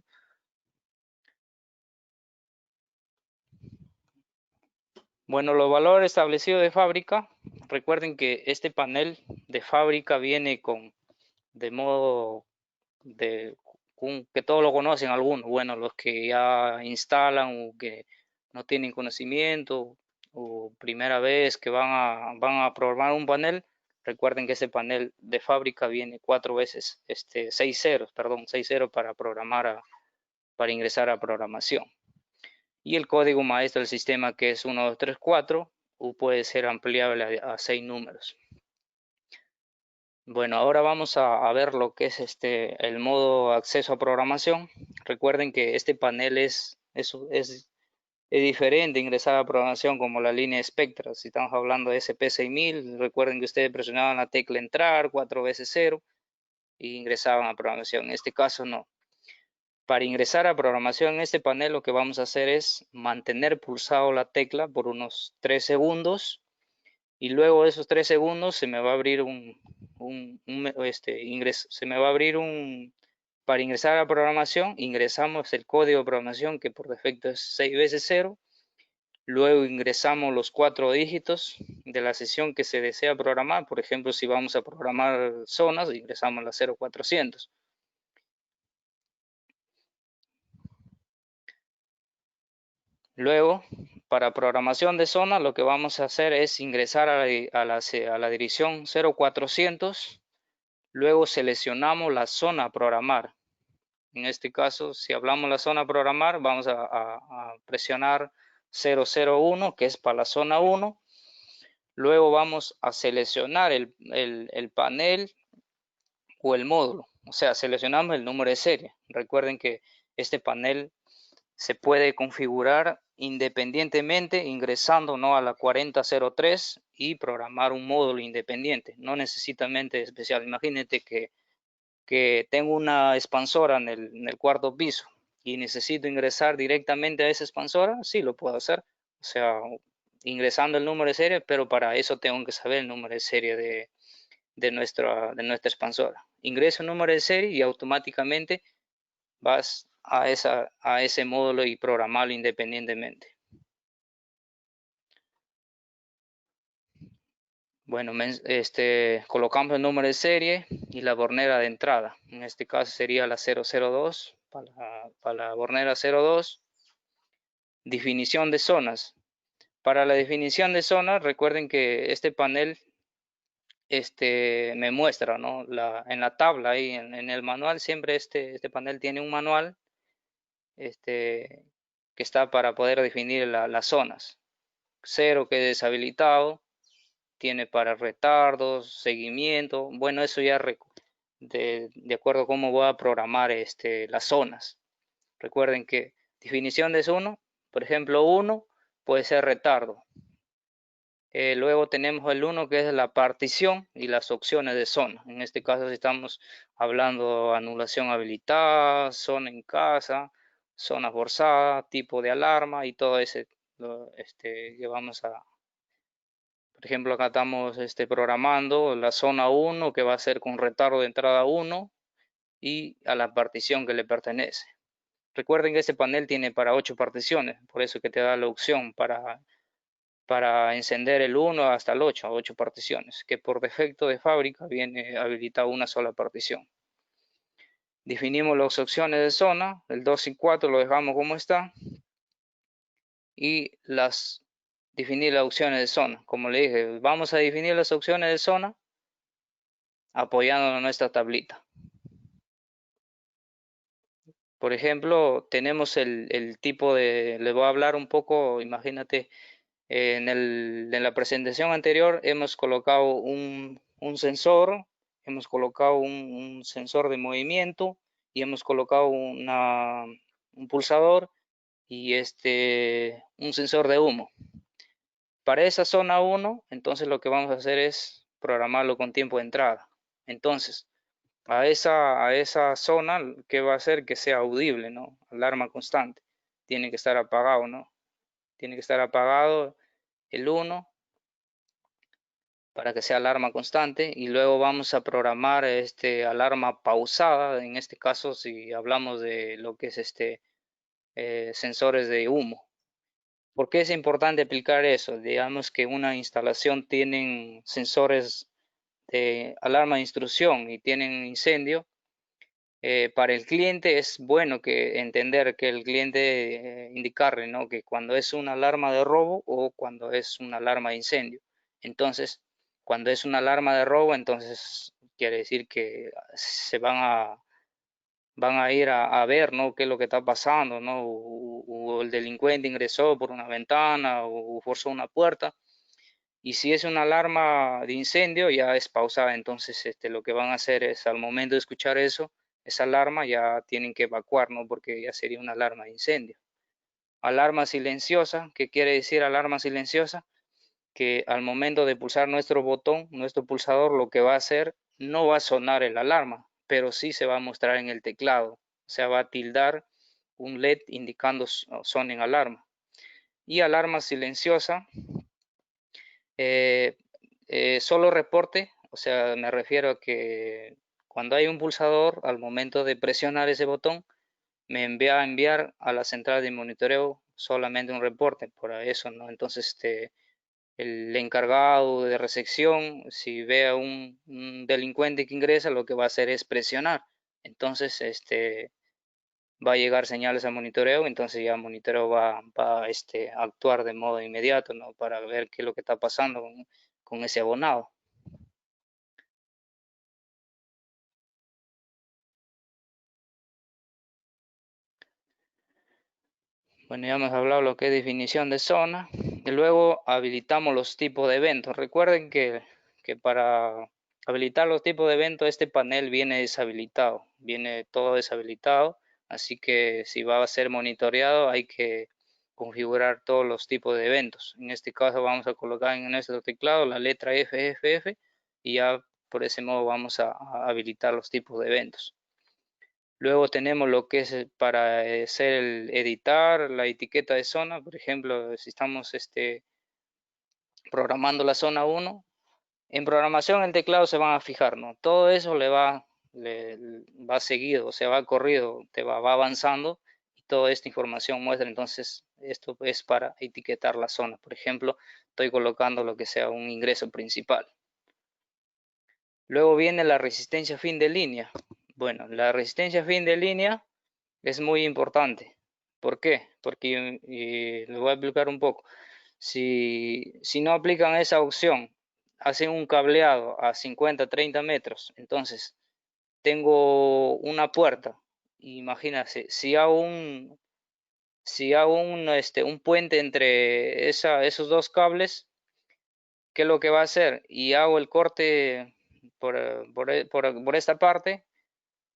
Bueno, los valores establecidos de fábrica, recuerden que este panel de fábrica viene de modo de que todos lo conocen algunos, bueno, los que ya instalan o que no tienen conocimiento o primera vez que van a programar un panel, recuerden que ese panel de fábrica viene cuatro veces, 6 ceros, perdón, 6 ceros para para ingresar a programación. Y el código maestro del sistema que es 1, 2, 3, 4, o puede ser ampliable a 6 números. Bueno, ahora vamos a ver lo que es el modo acceso a programación. Recuerden que este panel es diferente ingresar a programación como la línea Spectra. Si estamos hablando de SP6000, recuerden que ustedes presionaban la tecla entrar 4 veces 0 y ingresaban a programación. En este caso no. Para ingresar a programación en este panel lo que vamos a hacer es mantener pulsado la tecla por unos 3 segundos y luego de esos 3 segundos se me va a abrir se me va a abrir para ingresar a programación, ingresamos el código de programación que por defecto es 6 veces 0, luego ingresamos los 4 dígitos de la sesión que se desea programar, por ejemplo si vamos a programar zonas, ingresamos la 0400. Luego, para programación de zona, lo que vamos a hacer es ingresar a la dirección 0400. Luego seleccionamos la zona a programar. En este caso, si hablamos de la zona a programar, vamos a presionar 001, que es para la zona 1. Luego vamos a seleccionar el panel o el módulo. O sea, seleccionamos el número de serie. Recuerden que este panel se puede configurar independientemente ingresando, ¿no?, a la 4003 y programar un módulo independiente. No necesariamente especial. Imagínate que tengo una expansora en el cuarto piso y necesito ingresar directamente a esa expansora, sí lo puedo hacer. O sea, ingresando el número de serie, pero para eso tengo que saber el número de serie de nuestra expansora. Ingreso el número de serie y automáticamente vas a ese módulo y programarlo independientemente. Bueno, colocamos el número de serie y la bornera de entrada. En este caso sería la 002 para la bornera 02. Definición de zonas. Para la definición de zonas, recuerden que este panel me muestra, ¿no?, en la tabla ahí en el manual. Siempre este panel tiene un manual este, que está para poder definir las zonas. 0 que es deshabilitado, tiene para retardos, seguimiento. Bueno, eso ya de acuerdo a cómo voy a programar las zonas. Recuerden que definición de zona, por ejemplo, 1 puede ser retardo. Luego tenemos el 1 que es la partición y las opciones de zona. En este caso si estamos hablando anulación habilitada, zona en casa, zona forzada, tipo de alarma y todo ese que vamos a, por ejemplo, acá estamos programando la zona 1 que va a ser con retardo de entrada 1 y a la partición que le pertenece. Recuerden que este panel tiene para 8 particiones, por eso que te da la opción para encender el 1 hasta el 8, 8 particiones, que por defecto de fábrica viene habilitada una sola partición. Definimos las opciones de zona, el 2 y 4 lo dejamos como está, y definir las opciones de zona. Como le dije, vamos a definir las opciones de zona apoyándonos en nuestra tablita. Por ejemplo, tenemos el tipo de, les voy a hablar un poco, imagínate, en la presentación anterior hemos colocado un sensor, hemos colocado un sensor de movimiento y hemos colocado un pulsador y un sensor de humo. Para esa zona 1, entonces lo que vamos a hacer es programarlo con tiempo de entrada. Entonces, a esa zona, ¿qué va a hacer? Que sea audible, ¿no? Alarma constante. Tiene que estar apagado, ¿no? Tiene que estar apagado el 1 para que sea alarma constante y luego vamos a programar alarma pausada, en este caso si hablamos de lo que es sensores de humo. ¿Por qué es importante aplicar eso? Digamos que una instalación tienen sensores de alarma de intrusión y tienen incendio. Para el cliente es bueno que entender que el cliente indicarle, ¿no? Que cuando es una alarma de robo o cuando es una alarma de incendio. Entonces, cuando es una alarma de robo, entonces quiere decir que van a ir a ver, ¿no? Qué es lo que está pasando, ¿no? O el delincuente ingresó por una ventana o forzó una puerta. Y si es una alarma de incendio, ya es pausada. Entonces, lo que van a hacer es, al momento de escuchar eso, esa alarma ya tienen que evacuar, ¿no? Porque ya sería una alarma de incendio. Alarma silenciosa, ¿qué quiere decir alarma silenciosa? Que al momento de pulsar nuestro botón, nuestro pulsador, lo que va a hacer, no va a sonar el alarma, pero sí se va a mostrar en el teclado. O sea, va a tildar un LED indicando son en alarma. Y alarma silenciosa, eh, solo reporte, o sea, me refiero a que cuando hay un pulsador, al momento de presionar ese botón, me envía a enviar a la central de monitoreo solamente un reporte, por eso, ¿no? Entonces, el encargado de recepción, si ve a un delincuente que ingresa, lo que va a hacer es presionar. Entonces, va a llegar señales a monitoreo, entonces ya monitoreo va a actuar de modo inmediato, ¿no? Para ver qué es lo que está pasando con ese abonado. Bueno, ya hemos hablado lo que es definición de zona y luego habilitamos los tipos de eventos. Recuerden que para habilitar los tipos de eventos este panel viene deshabilitado, viene todo deshabilitado, así que si va a ser monitoreado hay que configurar todos los tipos de eventos. En este caso vamos a colocar en nuestro teclado la letra FFF y ya por ese modo vamos a habilitar los tipos de eventos. Luego tenemos lo que es para hacer el editar la etiqueta de zona. Por ejemplo, si estamos programando la zona 1, en programación el teclado se van a fijar, ¿no? Todo eso le va seguido, o sea, va corrido, va avanzando y toda esta información muestra. Entonces, esto es para etiquetar la zona. Por ejemplo, estoy colocando lo que sea un ingreso principal. Luego viene la resistencia fin de línea. Bueno, la resistencia fin de línea es muy importante. ¿Por qué? Porque les voy a explicar un poco. Si no aplican esa opción, hacen un cableado a 50, 30 metros, entonces tengo una puerta. Imagínense, si hago un puente entre esos dos cables, ¿qué es lo que va a hacer? Y hago el corte por esta parte.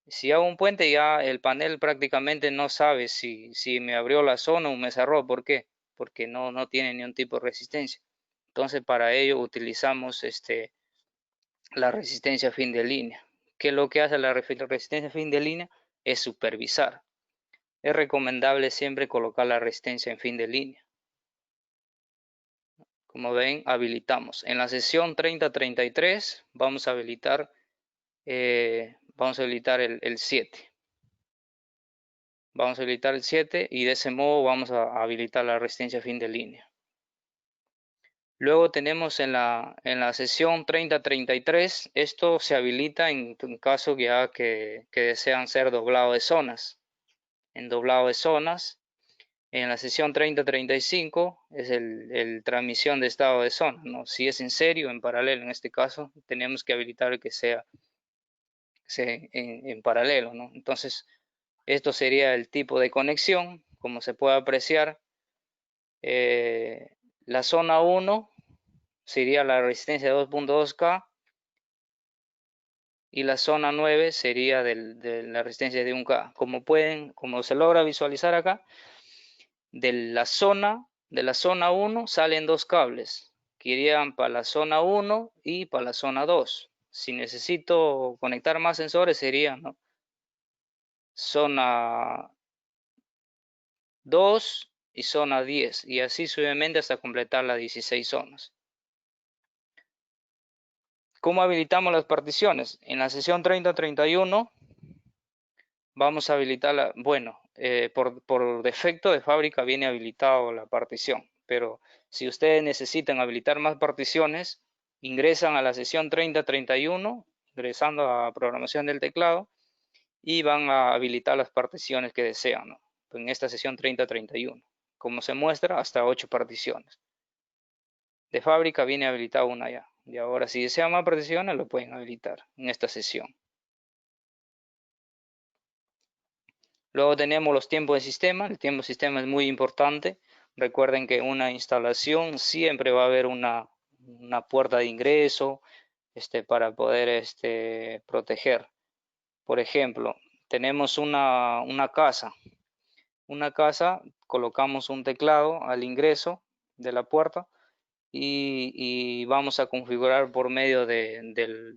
Si hago un puente, ya el panel prácticamente no sabe si me abrió la zona o me cerró. ¿Por qué? Porque no tiene ningún tipo de resistencia. Entonces, para ello utilizamos la resistencia fin de línea. ¿Qué es lo que hace la resistencia fin de línea? Es supervisar. Es recomendable siempre colocar la resistencia en fin de línea. Como ven, habilitamos. En la sesión 3033 vamos a habilitar el 7. Vamos a habilitar el 7 y de ese modo vamos a habilitar la resistencia fin de línea. Luego tenemos en la sesión 3033, esto se habilita en caso que desean ser doblado de zonas. En doblado de zonas, en la sesión 3035 es el transmisión de estado de zona, ¿no? Si es en serio, en paralelo, en este caso, tenemos que habilitar que sea en paralelo, ¿no? Entonces, Esto sería el tipo de conexión. Como se puede apreciar, la zona 1 sería la resistencia de 2.2K y la zona 9 sería de la resistencia de 1K. Como se logra visualizar acá, de la zona 1 salen dos cables que irían para la zona 1 y para la zona 2. Si necesito conectar más sensores sería, ¿no?, zona 2 y zona 10 y así sucesivamente hasta completar las 16 zonas. ¿Cómo habilitamos las particiones? En la sesión 3031 vamos a habilitarla. Bueno, por defecto de fábrica viene habilitado la partición, pero si ustedes necesitan habilitar más particiones, ingresan a la sesión 3031, ingresando a programación del teclado, y van a habilitar las particiones que desean, ¿no?, en esta sesión 3031. Como se muestra, hasta 8 particiones. De fábrica viene habilitada una ya. Y ahora, si desean más particiones, lo pueden habilitar en esta sesión. Luego tenemos los tiempos de sistema. El tiempo de sistema es muy importante. Recuerden que en una instalación siempre va a haber una puerta de ingreso para poder proteger. Por ejemplo, tenemos una casa. Una casa, colocamos un teclado al ingreso de la puerta y vamos a configurar por medio de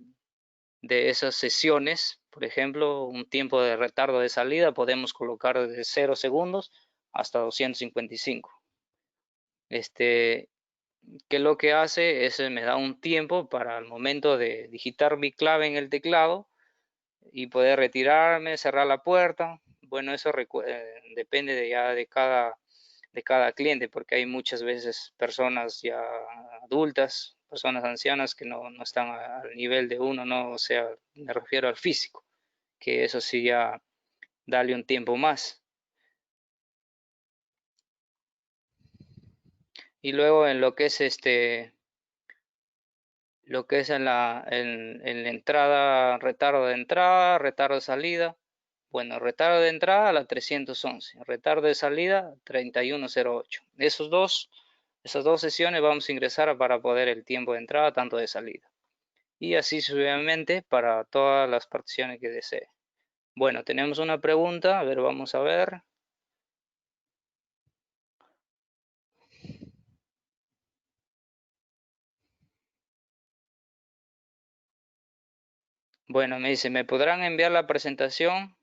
esas sesiones, por ejemplo, un tiempo de retardo de salida, podemos colocar desde 0 segundos hasta 255. Que lo que hace es me da un tiempo para el momento de digitar mi clave en el teclado y poder retirarme, cerrar la puerta. Bueno, eso depende de cada cliente, porque hay muchas veces personas ya adultas, personas ancianas que no están al nivel de uno, ¿no? O sea, me refiero al físico, que eso sí ya darle un tiempo más. Y luego en lo que es lo que es en la entrada, retardo de salida. Bueno, retardo de entrada a la 311, retardo de salida 3108. Esas dos sesiones vamos a ingresar para poder el tiempo de entrada tanto de salida. Y así sucesivamente para todas las particiones que desee. Bueno, tenemos una pregunta, a ver, vamos a ver. Bueno, me dice, ¿me podrán enviar la presentación?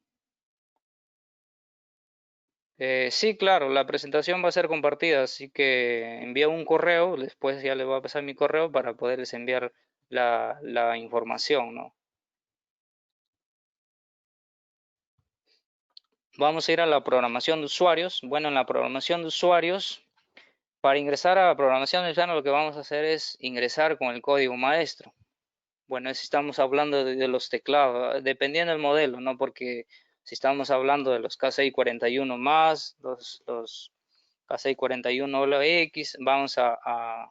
Sí, claro, la presentación va a ser compartida, así que envía un correo, después ya le voy a pasar mi correo para poderles enviar la información, ¿no? Vamos a ir a la programación de usuarios. Bueno, en la programación de usuarios, para ingresar a la programación de usuarios, lo que vamos a hacer es ingresar con el código maestro. Bueno, si estamos hablando de los teclados, dependiendo del modelo, ¿no? Porque si estamos hablando de los KCI 41 más, los KCI 41X, vamos a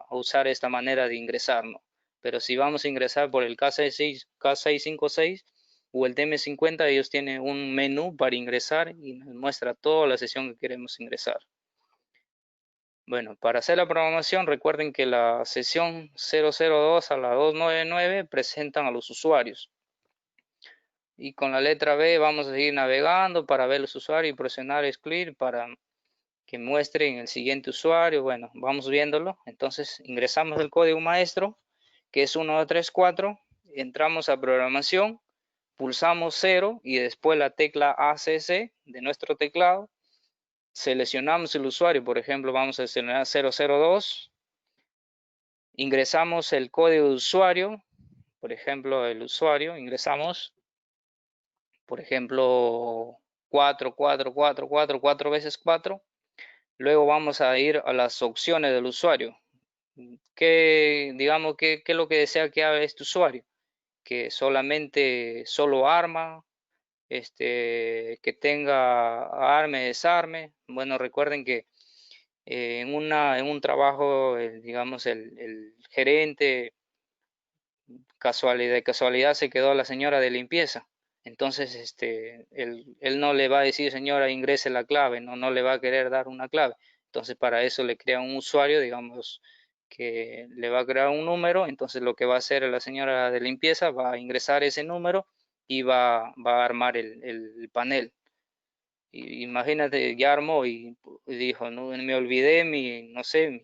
usar esta manera de ingresar, ¿no? Pero si vamos a ingresar por el K656 o el TM50, ellos tienen un menú para ingresar y nos muestra toda la sesión que queremos ingresar. Bueno, para hacer la programación, recuerden que la sesión 002 a la 299 presentan a los usuarios. Y con la letra B vamos a seguir navegando para ver los usuarios y presionar excluir para que muestren el siguiente usuario. Bueno, vamos viéndolo. Entonces ingresamos el código maestro, que es 1234. Entramos a programación, pulsamos 0 y después la tecla ACC de nuestro teclado. Seleccionamos el usuario, por ejemplo, vamos a seleccionar 002. Ingresamos el código de usuario, por ejemplo, el usuario, ingresamos, por ejemplo, 4 veces 4. Luego vamos a ir a las opciones del usuario. Digamos, qué es lo que desea que haga este usuario? Que solo arma, que tenga arme, desarme. Bueno, recuerden que en un trabajo, digamos, el gerente de casualidad se quedó la señora de limpieza. Entonces, él no le va a decir, señora, ingrese la clave, no le va a querer dar una clave. Entonces, para eso le crea un usuario, digamos, que le va a crear un número. Entonces, lo que va a hacer la señora de limpieza va a ingresar ese número y va a armar el panel. Imagínate, ya armó y dijo, no, me olvidé no sé,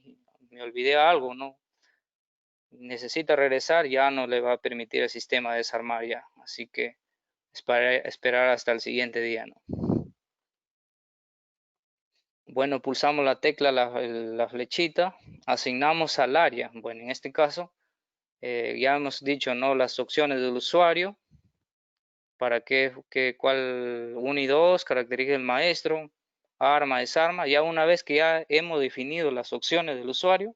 me olvidé algo, ¿no? Necesita regresar, ya no le va a permitir el sistema desarmar ya. Así que esperar hasta el siguiente día, ¿no? Bueno, pulsamos la tecla, la flechita, asignamos al área. Bueno, en este caso, ya hemos dicho, ¿no? Las opciones del usuario, para cuál 1 y 2, características del maestro, arma, desarma. Ya una vez que ya hemos definido las opciones del usuario,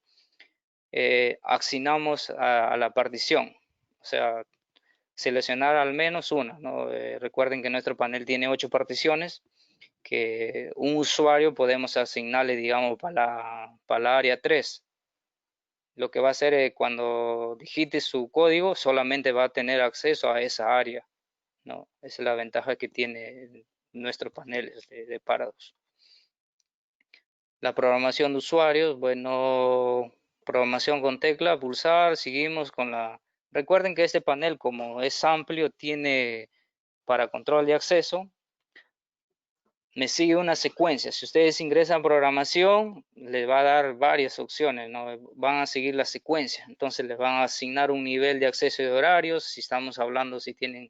asignamos a la partición. O sea, seleccionar al menos una, ¿no? Recuerden que nuestro panel tiene 8 particiones, que un usuario podemos asignarle, digamos, para la área 3. Lo que va a hacer es cuando digite su código, solamente va a tener acceso a esa área, ¿no? Esa es la ventaja que tiene nuestro panel de Paradox. La programación de usuarios, bueno, programación con tecla, pulsar, seguimos con la... Recuerden que este panel, como es amplio, tiene para control de acceso, me sigue una secuencia. Si ustedes ingresan programación, les va a dar varias opciones, ¿no? Van a seguir la secuencia. Entonces les van a asignar un nivel de acceso de horarios. Si estamos hablando, si tienen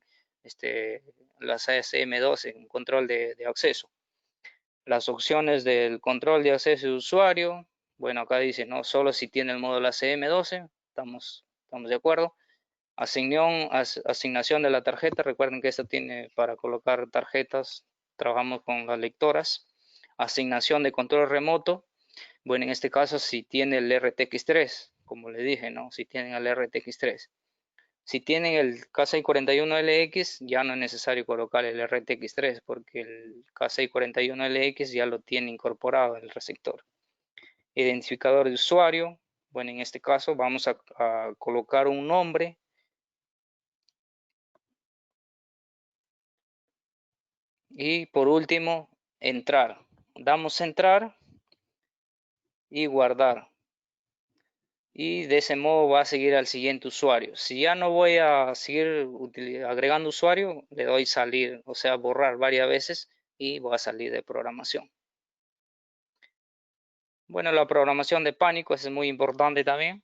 las ASM12, un control de acceso. Las opciones del control de acceso de usuario. Bueno, acá dice, no, solo si tiene el módulo ACM12. Estamos de acuerdo. Asignación de la tarjeta. Recuerden que esto tiene para colocar tarjetas. Trabajamos con las lectoras. Asignación de control remoto. Bueno, en este caso, si tiene el RTX3, como le dije, ¿no? Si tienen el RTX3. Si tienen el K641LX, ya no es necesario colocar el RTX3 porque el K641LX ya lo tiene incorporado en el receptor. Identificador de usuario. Bueno, en este caso vamos a colocar un nombre. Y por último, entrar. Damos entrar y guardar. Y de ese modo va a seguir al siguiente usuario. Si ya no voy a seguir agregando usuario, le doy salir, o sea, borrar varias veces y voy a salir de programación. Bueno, la programación de pánico es muy importante también.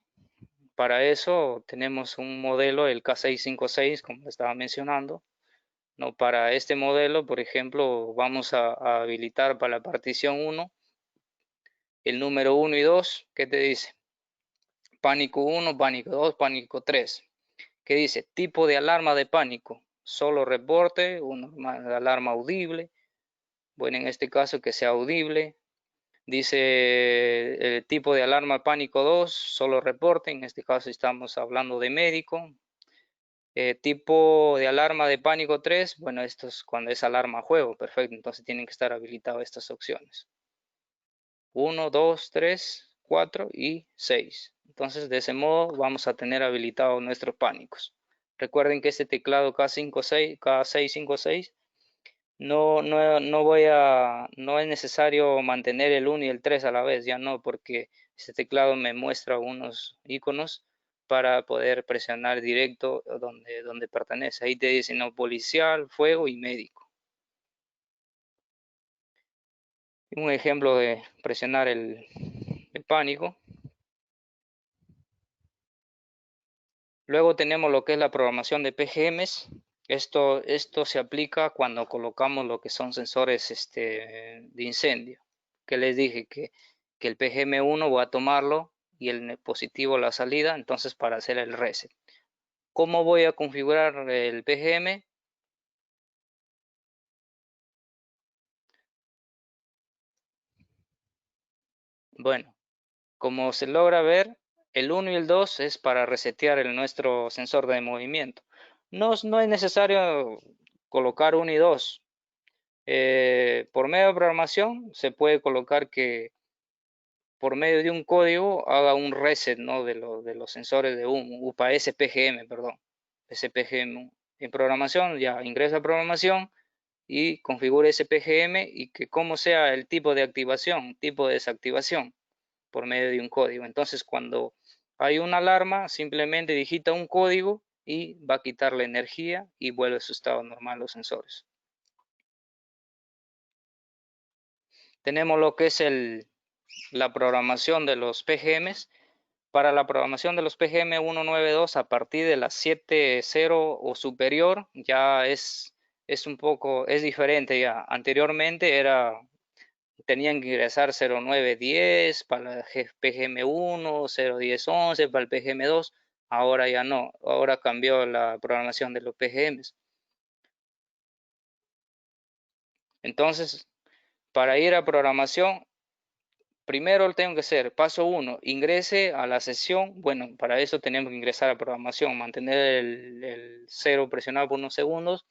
Para eso tenemos un modelo, el K656, como estaba mencionando. No, para este modelo, por ejemplo, vamos a habilitar para la partición 1 el número 1 y 2. ¿Qué te dice? Pánico 1, pánico 2, pánico 3. ¿Qué dice? Tipo de alarma de pánico. Solo reporte, una alarma audible. Bueno, en este caso que sea audible. Dice el tipo de alarma pánico 2, solo reporte. En este caso estamos hablando de médico. Tipo de alarma de pánico 3, bueno, esto es cuando es alarma juego. Perfecto, entonces tienen que estar habilitadas estas opciones. 1, 2, 3, 4 y 6. Entonces, de ese modo vamos a tener habilitados nuestros pánicos. Recuerden que este teclado K56, K656 no es necesario mantener el 1 y el 3 a la vez, ya no, porque este teclado me muestra unos iconos para poder presionar directo donde pertenece. Ahí te dice no policial, fuego y médico. Un ejemplo de presionar el pánico. Luego tenemos lo que es la programación de PGMs. Esto se aplica cuando colocamos lo que son sensores de incendio. Que les dije que el PGM1 voy a tomarlo y el positivo la salida, entonces para hacer el reset. ¿Cómo voy a configurar el PGM? Bueno, como se logra ver, el 1 y el 2 es para resetear nuestro sensor de movimiento. No es necesario colocar 1 y 2. Por medio de programación se puede colocar que por medio de un código haga un reset, ¿no? de los sensores de humo, para SPGM, perdón, SPGM. En programación, ya ingresa a programación y configure ese PGM y que como sea el tipo de activación, tipo de desactivación por medio de un código. Entonces, cuando hay una alarma, simplemente digita un código y va a quitar la energía y vuelve a su estado normal los sensores. Tenemos lo que es la programación de los PGMs. Para la programación de los PGM 192 a partir de las 7.0 o superior ya es es diferente ya. Anteriormente tenían que ingresar 0910 para el PGM1, 01011 para el PGM2. Ahora ya no, ahora cambió la programación de los PGMs. Entonces, para ir a programación, primero tengo que hacer, paso 1, ingrese a la sesión. Bueno, para eso tenemos que ingresar a programación, mantener el 0 presionado por unos segundos.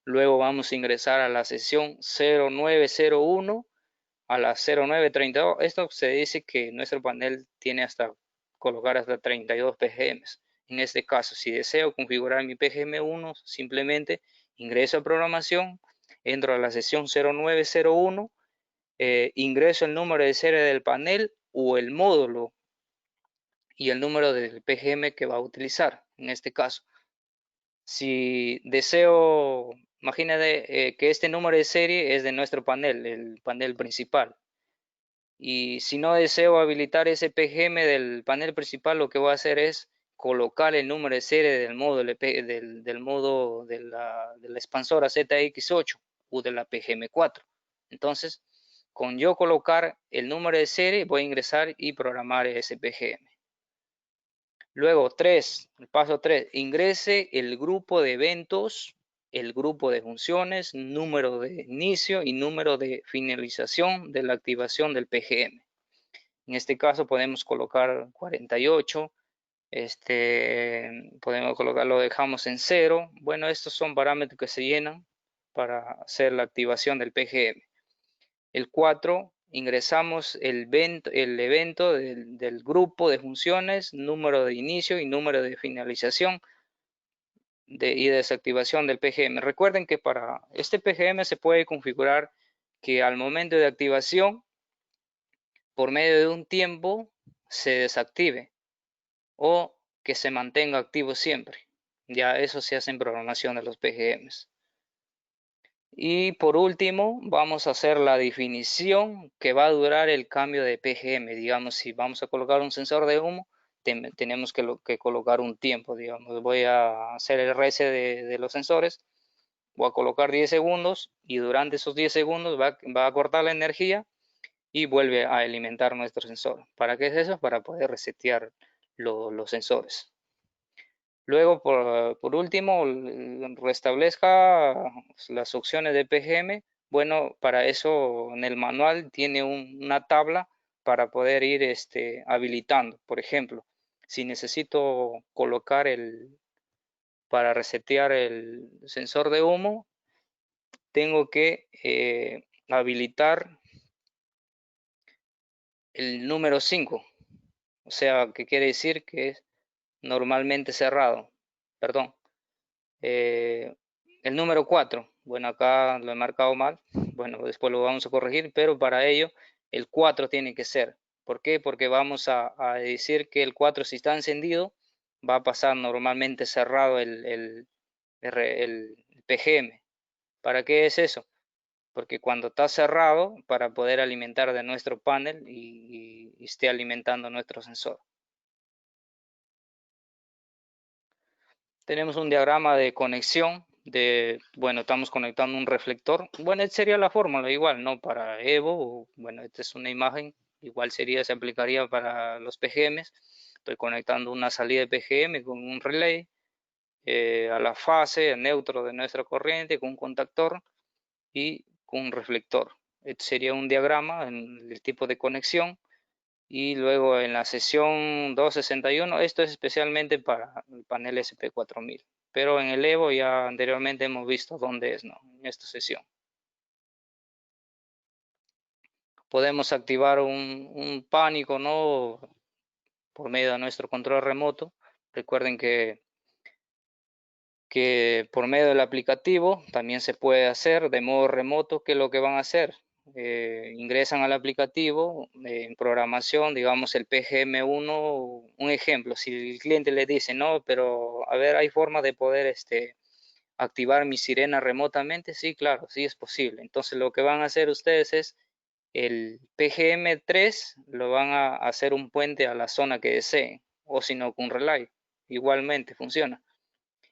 Luego vamos a ingresar a la sesión 0901 a las 0932. Esto se dice que nuestro panel tiene hasta colocar hasta 32 PGMs. En este caso, si deseo configurar mi PGM1, simplemente ingreso a programación, entro a la sesión 0901, ingreso el número de serie del panel o el módulo y el número del PGM que va a utilizar. En este caso, si deseo, imagínate que este número de serie es de nuestro panel, el panel principal. Y si no deseo habilitar ese PGM del panel principal, lo que voy a hacer es colocar el número de serie del módulo del modo de la expansora ZX8 o de la PGM4. Entonces, con yo colocar el número de serie, voy a ingresar y programar ese PGM. Luego, el paso 3, ingrese el grupo de eventos, el grupo de funciones, número de inicio y número de finalización de la activación del PGM. En este caso podemos colocar 48, podemos colocarlo, dejamos en 0. Bueno, estos son parámetros que se llenan para hacer la activación del PGM. El 4, ingresamos el evento del grupo de funciones, número de inicio y número de finalización y desactivación del PGM. Recuerden que para este PGM se puede configurar que al momento de activación, por medio de un tiempo, se desactive o que se mantenga activo siempre. Ya eso se hace en programación de los PGMs. Y por último, vamos a hacer la definición que va a durar el cambio de PGM. Digamos, si vamos a colocar un sensor de humo, tenemos que colocar un tiempo. Digamos, voy a hacer el reset de los sensores, voy a colocar 10 segundos y durante esos 10 segundos va a cortar la energía y vuelve a alimentar nuestro sensor. ¿Para qué es eso? Para poder resetear los sensores. Luego, por último, restablezca las opciones de PGM. Bueno, para eso en el manual tiene una tabla para poder ir habilitando. Por ejemplo, si necesito colocar para resetear el sensor de humo, tengo que habilitar el número 5. O sea, que quiere decir que es normalmente cerrado. Perdón. Eh, el número 4, bueno, acá lo he marcado mal, bueno, después lo vamos a corregir, pero para ello el 4 tiene que ser. ¿Por qué? Porque vamos a decir que el 4 si está encendido va a pasar normalmente cerrado el PGM. ¿Para qué es eso? Porque cuando está cerrado, para poder alimentar de nuestro panel y esté alimentando nuestro sensor. Tenemos un diagrama de conexión bueno, estamos conectando un reflector. Bueno, esta sería la fórmula igual, ¿no? Para Evo, bueno, esta es una imagen, igual se aplicaría para los PGMs. Estoy conectando una salida de PGM con un relay a la fase, al neutro de nuestra corriente, con un contactor y con un reflector. Este sería un diagrama en el tipo de conexión. Y luego en la sesión 261, esto es especialmente para el panel SP4000, pero en el Evo ya anteriormente hemos visto dónde es, ¿no? En esta sesión. Podemos activar un pánico, ¿no? Por medio de nuestro control remoto. Recuerden que que por medio del aplicativo también se puede hacer de modo remoto. ¿Qué es lo que van a hacer? Ingresan al aplicativo en programación, digamos el PGM1, un ejemplo, si el cliente le dice, no, pero a ver, hay forma de poder activar mi sirena remotamente, sí, claro, sí es posible. Entonces lo que van a hacer ustedes es el PGM3 lo van a hacer un puente a la zona que deseen, o si no, con relay, igualmente funciona.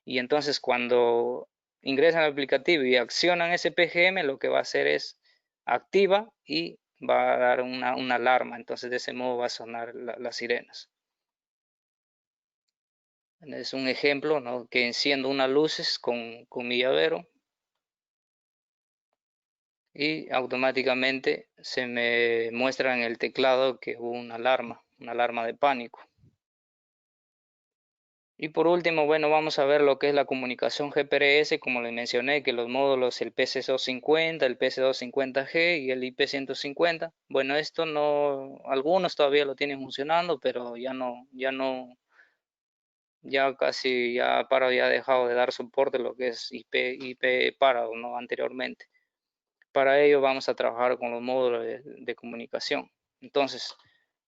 Y entonces cuando ingresan al aplicativo y accionan ese PGM, lo que va a hacer es activa y va a dar una alarma. Entonces de ese modo va a sonar las sirenas. Es un ejemplo, ¿no? Que enciendo unas luces con mi llavero y automáticamente se me muestra en el teclado que hubo una alarma de pánico. Y por último, bueno, vamos a ver lo que es la comunicación GPRS, como les mencioné, que los módulos, el PC250, el PC250G y el IP150. Bueno, esto no, algunos todavía lo tienen funcionando, pero ya casi, ya ha dejado de dar soporte lo que es IP parado, ¿no? Anteriormente. Para ello vamos a trabajar con los módulos de comunicación. Entonces,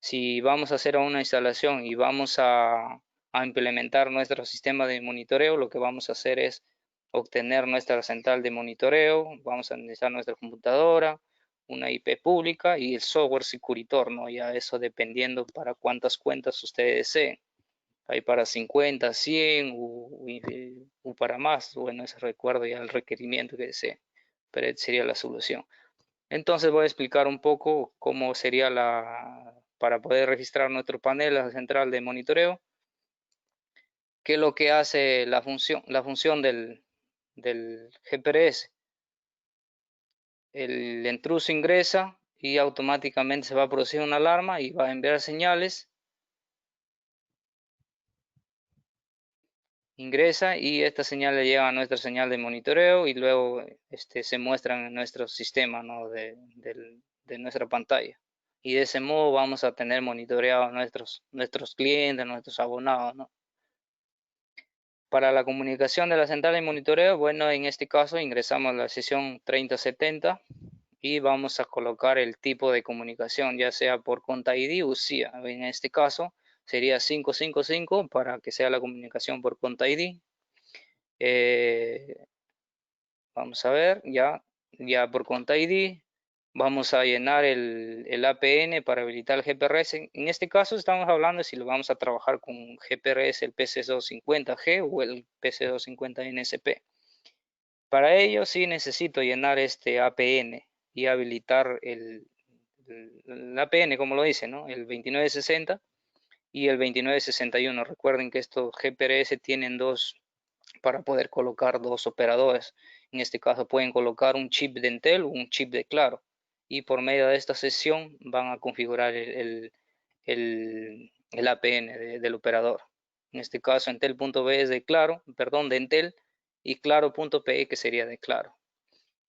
si vamos a hacer una instalación y vamos a implementar nuestro sistema de monitoreo, lo que vamos a hacer es obtener nuestra central de monitoreo, vamos a necesitar nuestra computadora, una IP pública y el software Securitor, ¿no? Ya eso dependiendo para cuántas cuentas ustedes deseen. Hay para 50, 100 o para más. Bueno, ese recuerdo ya el requerimiento que deseen, pero esa sería la solución. Entonces voy a explicar un poco cómo sería para poder registrar nuestro panel, la central de monitoreo, qué es lo que hace la función del GPRS. El intruso ingresa y automáticamente se va a producir una alarma y va a enviar señales. Ingresa y esta señal le llega a nuestra señal de monitoreo y luego se muestran en nuestro sistema, ¿no? de nuestra pantalla. Y de ese modo vamos a tener monitoreados a nuestros clientes, nuestros abonados, ¿no? Para la comunicación de la central de monitoreo, bueno, en este caso ingresamos a la sesión 3070 y vamos a colocar el tipo de comunicación, ya sea por Conta ID o CIA. En este caso sería 555 para que sea la comunicación por Conta ID. Eh, Vamos a ver, ya por Conta ID. Vamos a llenar el APN para habilitar el GPRS. En este caso estamos hablando de si lo vamos a trabajar con GPRS, el PC250G o el PC250NSP. Para ello sí necesito llenar este APN y habilitar el APN, como lo dice, ¿no? El 2960 y el 2961. Recuerden que estos GPRS tienen para poder colocar dos operadores. En este caso pueden colocar un chip de Entel o un chip de Claro. Y por medio de esta sesión van a configurar el APN del operador. En este caso Entel.b es de Claro, perdón, de Entel y Claro.pe que sería de Claro.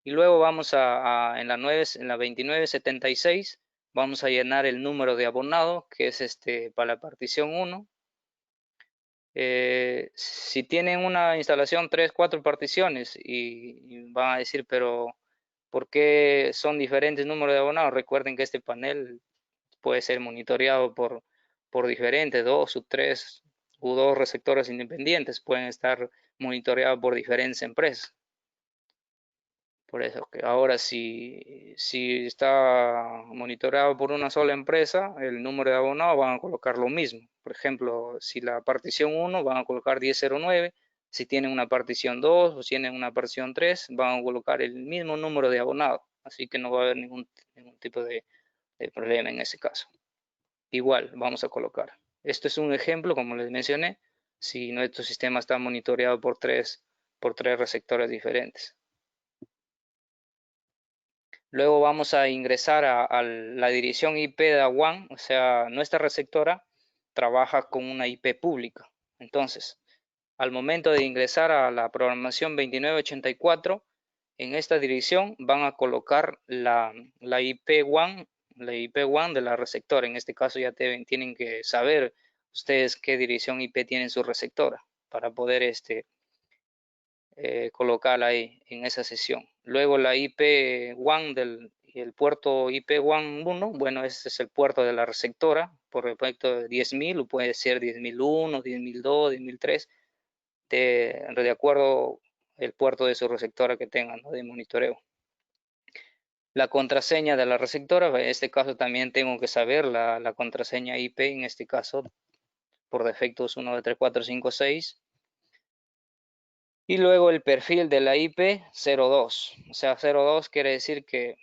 Y luego vamos en la 2976 vamos a llenar el número de abonado que es para la partición 1. Si tienen una instalación 3, 4 particiones y van a decir, pero ¿por qué son diferentes números de abonados? Recuerden que este panel puede ser monitoreado por diferentes, 2 o 3 u 2 receptores independientes, pueden estar monitoreados por diferentes empresas. Por eso que ahora si está monitoreado por una sola empresa, el número de abonados van a colocar lo mismo. Por ejemplo, si la partición 1 van a colocar 1009, si tienen una partición 2 o tienen una partición 3, van a colocar el mismo número de abonados. Así que no va a haber ningún tipo de problema en ese caso. Igual vamos a colocar. Esto es un ejemplo, como les mencioné, si nuestro sistema está monitoreado por tres receptores diferentes. Luego vamos a ingresar a la dirección IP de WAN, o sea, nuestra receptora trabaja con una IP pública. Entonces, al momento de ingresar a la programación 2984, en esta dirección van a colocar la IP WAN, la IP WAN de la receptora. En este caso ya tienen que saber ustedes qué dirección IP tiene su receptora para poder colocar ahí en esa sesión. Luego la IP WAN el puerto IP WAN 1, bueno, ese es el puerto de la receptora, por respecto de 10.000, o puede ser 10.001, 10.002, 10.003, de acuerdo el puerto de su receptora que tengan, ¿no?, de monitoreo. La contraseña de la receptora, en este caso también tengo que saber la contraseña IP, en este caso por defecto es 1, 2, 3, 4, 5, 6. Y luego el perfil de la IP 02. O sea, 02 quiere decir que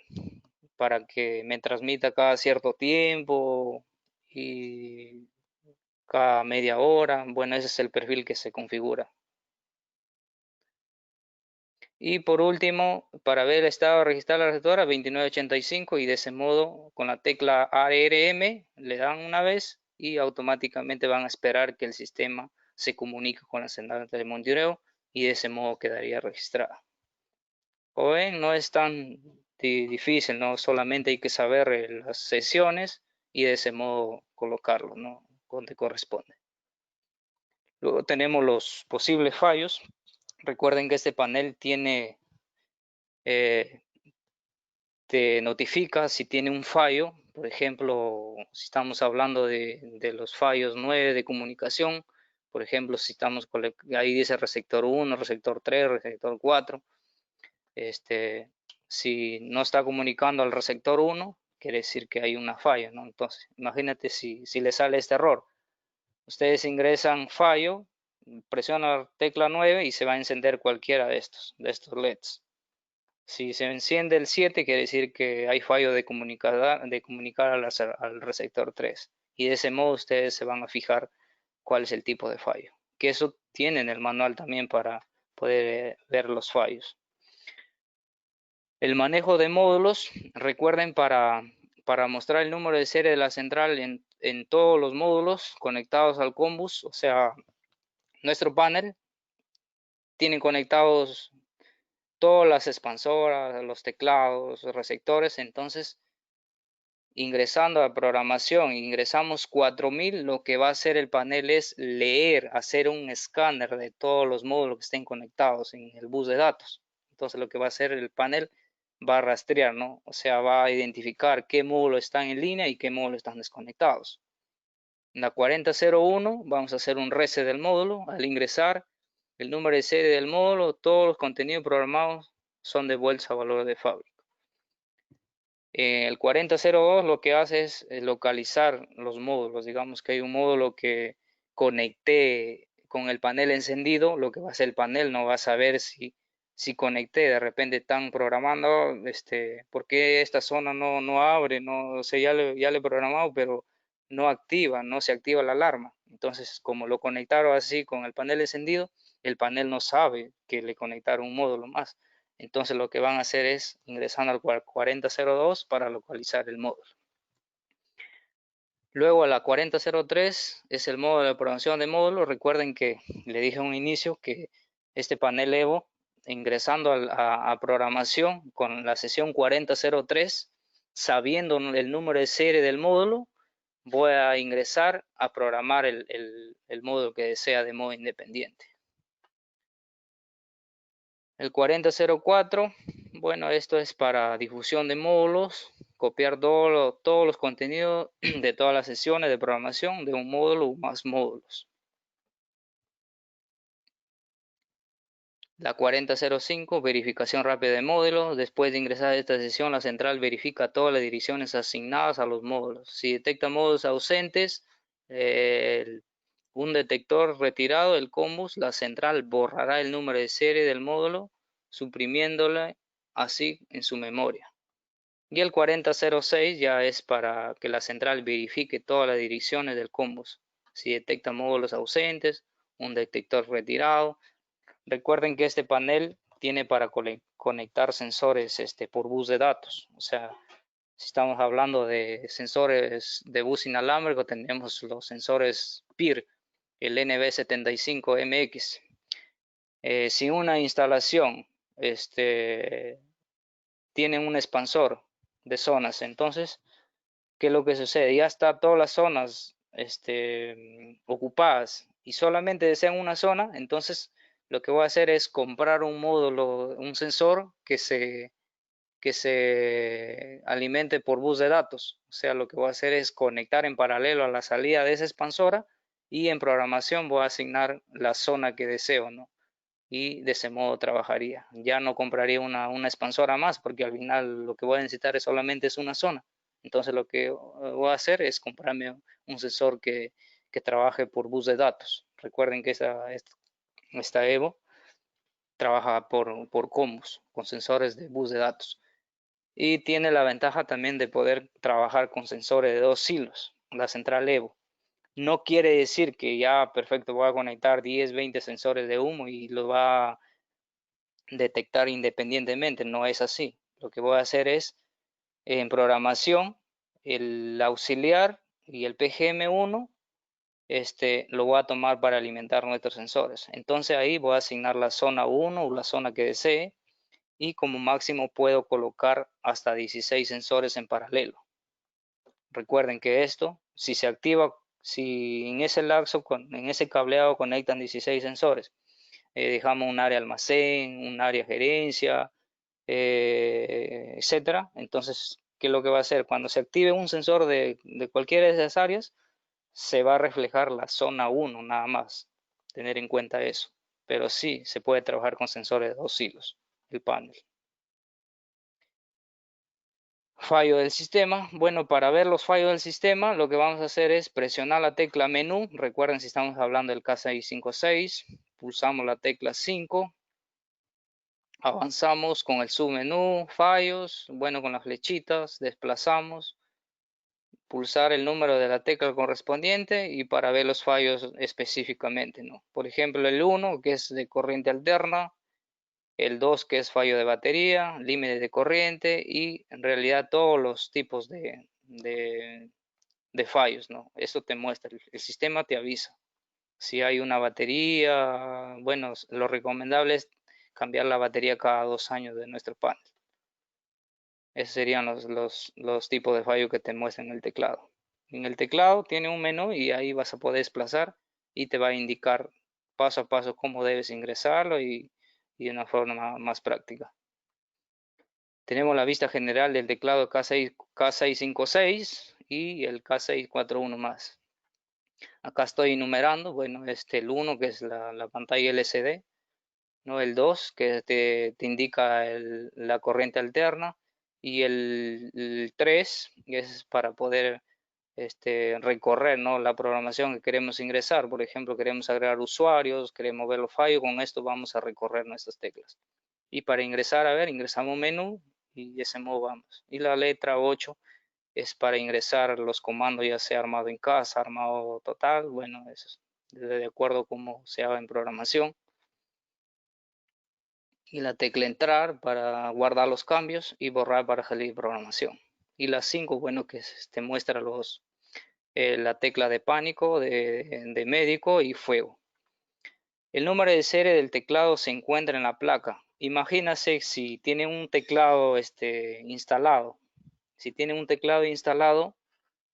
para que me transmita cada cierto tiempo y cada media hora. Bueno, ese es el perfil que se configura. Y por último, para ver el estado de registrar la receptora 2985, y de ese modo con la tecla ARM le dan una vez y automáticamente van a esperar que el sistema se comunique con la central de monitoreo y de ese modo quedaría registrada. Como ven, no es tan difícil, ¿no? Solamente hay que saber las sesiones y de ese modo colocarlo, ¿no?, donde corresponde. Luego tenemos los posibles fallos. Recuerden que este panel tiene, te notifica si tiene un fallo. Por ejemplo, si estamos hablando de los fallos 9 de comunicación, por ejemplo, si estamos, ahí dice receptor 1, receptor 3, receptor 4. Si no está comunicando al receptor 1, quiere decir que hay una falla, ¿no? Entonces, imagínate si le sale este error. Ustedes ingresan fallo, presionan la tecla 9 y se va a encender cualquiera de estos LEDs. Si se enciende el 7, quiere decir que hay fallo de comunicar al receptor 3. Y de ese modo ustedes se van a fijar cuál es el tipo de fallo. Que eso tiene en el manual también para poder ver los fallos. El manejo de módulos, recuerden, para mostrar el número de serie de la central en todos los módulos conectados al COMBUS, o sea, nuestro panel tiene conectados todas las expansoras, los teclados, los receptores. Entonces, ingresando a programación, ingresamos 4000, lo que va a hacer el panel es leer, hacer un escáner de todos los módulos que estén conectados en el bus de datos. Entonces, lo que va a hacer el panel va a rastrear, ¿no? O sea, va a identificar qué módulos están en línea y qué módulos están desconectados. En la 4001 vamos a hacer un reset del módulo. Al ingresar el número de serie del módulo, todos los contenidos programados son devueltos a valor de fábrica. El 4002 lo que hace es localizar los módulos. Digamos que hay un módulo que conecté con el panel encendido, lo que va a hacer el panel no va a saber si conecté. De repente están programando, ¿por qué esta zona no abre? No sé, ya le he programado, pero no activa, no se activa la alarma. Entonces, como lo conectaron así con el panel encendido, el panel no sabe que le conectaron un módulo más. Entonces lo que van a hacer es ingresando al 4002 para localizar el módulo. Luego a la 4003 es el modo de programación de módulos. Recuerden que le dije a un inicio que este panel Evo, ingresando a programación con la sesión 4003, sabiendo el número de serie del módulo, voy a ingresar a programar el módulo que desea de modo independiente. El 4004, bueno, esto es para difusión de módulos, copiar todos los contenidos de todas las sesiones de programación de un módulo o más módulos. La 4005, verificación rápida de módulos. Después de ingresar a esta sesión, la central verifica todas las direcciones asignadas a los módulos. Si detecta módulos ausentes, un detector retirado del COMBUS, la central borrará el número de serie del módulo, suprimiéndole así en su memoria. Y el 4006 ya es para que la central verifique todas las direcciones del COMBUS. Si detecta módulos ausentes, un detector retirado. Recuerden que este panel tiene para conectar sensores por bus de datos. O sea, si estamos hablando de sensores de bus inalámbrico, tenemos los sensores PIR, el NB75MX. Si una instalación tiene un expansor de zonas, entonces, ¿qué es lo que sucede? Ya está todas las zonas ocupadas y solamente desean una zona, entonces lo que voy a hacer es comprar un módulo, un sensor que se alimente por bus de datos. O sea, lo que voy a hacer es conectar en paralelo a la salida de esa expansora y en programación voy a asignar la zona que deseo, ¿no? Y de ese modo trabajaría. Ya no compraría una expansora más porque al final lo que voy a necesitar es solamente es una zona. Entonces lo que voy a hacer es comprarme un sensor que trabaje por bus de datos. Recuerden que esta Evo trabaja por combos, con sensores de bus de datos. Y tiene la ventaja también de poder trabajar con sensores de 2 hilos, la central Evo. No quiere decir que ya perfecto voy a conectar 10, 20 sensores de humo y los va a detectar independientemente, no es así. Lo que voy a hacer es en programación, el auxiliar y el PGM1 lo voy a tomar para alimentar nuestros sensores. Entonces ahí voy a asignar la zona 1 o la zona que desee y como máximo puedo colocar hasta 16 sensores en paralelo. Recuerden que esto, si se activa, si en ese lapso, en ese cableado conectan 16 sensores, dejamos un área almacén, un área gerencia, etcétera. Entonces, ¿qué es lo que va a hacer? Cuando se active un sensor de cualquiera de esas áreas, se va a reflejar la zona 1 nada más. Tener en cuenta eso. Pero sí, se puede trabajar con sensores de 2 hilos, el panel. Fallo del sistema. Bueno, para ver los fallos del sistema, lo que vamos a hacer es presionar la tecla menú. Recuerden, si estamos hablando del K656, pulsamos la tecla 5. Avanzamos con el submenú, fallos, bueno, con las flechitas, desplazamos, pulsar el número de la tecla correspondiente y para ver los fallos específicamente, ¿no? Por ejemplo, el 1, que es de corriente alterna, el 2, que es fallo de batería, límite de corriente y en realidad todos los tipos de fallos, ¿no? Eso te muestra, el sistema te avisa. Si hay una batería, bueno, lo recomendable es cambiar la batería cada 2 años de nuestro panel. Esos serían los tipos de fallo que te muestra en el teclado. En el teclado tiene un menú y ahí vas a poder desplazar y te va a indicar paso a paso cómo debes ingresarlo y de una forma más práctica. Tenemos la vista general del teclado K656 y el K641 más. Acá estoy enumerando, bueno, el 1 que es la pantalla LCD, ¿no? El 2 que te indica la corriente alterna y el 3 que es para poder recorrer, ¿no? La programación que queremos ingresar. Por ejemplo, queremos agregar usuarios, queremos ver los fallos, con esto vamos a recorrer nuestras teclas. Y para ingresar, a ver, ingresamos menú y de ese modo vamos. Y la letra 8 es para ingresar los comandos, ya sea armado en casa, armado total, bueno, eso es de acuerdo a cómo se haga en programación. Y la tecla entrar para guardar los cambios y borrar para salir de programación. Y la 5, bueno, que te muestra la tecla de pánico, de médico y fuego. El número de serie del teclado se encuentra en la placa. Imagínase si tiene un teclado instalado. Si tiene un teclado instalado,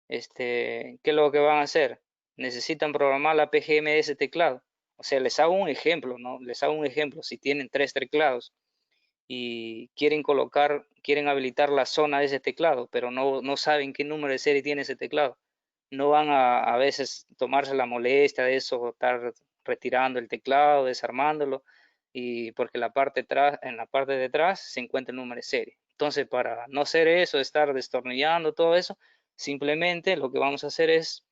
¿qué es lo que van a hacer? Necesitan programar la PGM de ese teclado. O sea, les hago un ejemplo, ¿no? Les hago un ejemplo. Si tienen 3 teclados y quieren habilitar la zona de ese teclado, pero no saben qué número de serie tiene ese teclado. No van a veces tomarse la molestia de eso, estar retirando el teclado, desarmándolo, y porque en la parte de atrás se encuentra el número de serie. Entonces, para no hacer eso, estar destornillando todo eso, simplemente lo que vamos a hacer es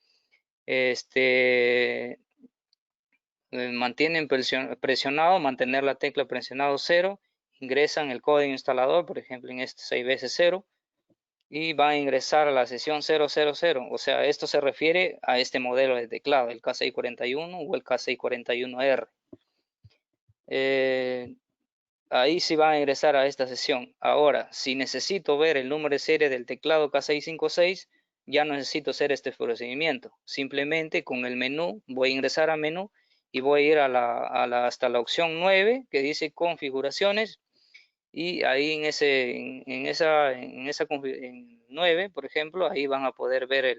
mantienen presionado, mantener la tecla presionado 0, ingresan el código instalador, por ejemplo en este 6 veces 0, y va a ingresar a la sesión 000, o sea, esto se refiere a este modelo de teclado, el K641 o el K641R. Ahí sí va a ingresar a esta sesión. Ahora, si necesito ver el número de serie del teclado K656, ya no necesito hacer este procedimiento. Simplemente con el menú, voy a ingresar a menú y voy a ir hasta la opción 9 que dice configuraciones y ahí en esa 9, por ejemplo, ahí van a poder ver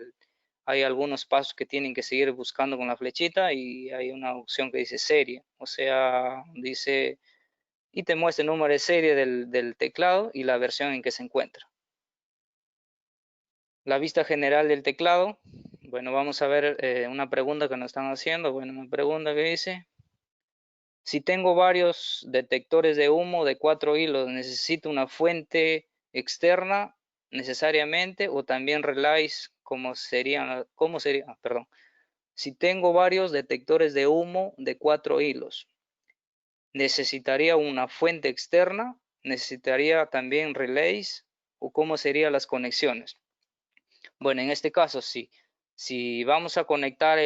hay algunos pasos que tienen que seguir buscando con la flechita y hay una opción que dice serie, o sea, dice y te muestra el número de serie del teclado y la versión en que se encuentra. La vista general del teclado, bueno, vamos a ver una pregunta que nos están haciendo, bueno, una pregunta que dice, si tengo varios detectores de humo de 4 hilos, ¿necesito una fuente externa necesariamente o también relays como sería, perdón? Si tengo varios detectores de humo de 4 hilos, ¿necesitaría una fuente externa? ¿Necesitaría también relays? ¿O cómo serían las conexiones? Bueno, en este caso sí. Si vamos a conectar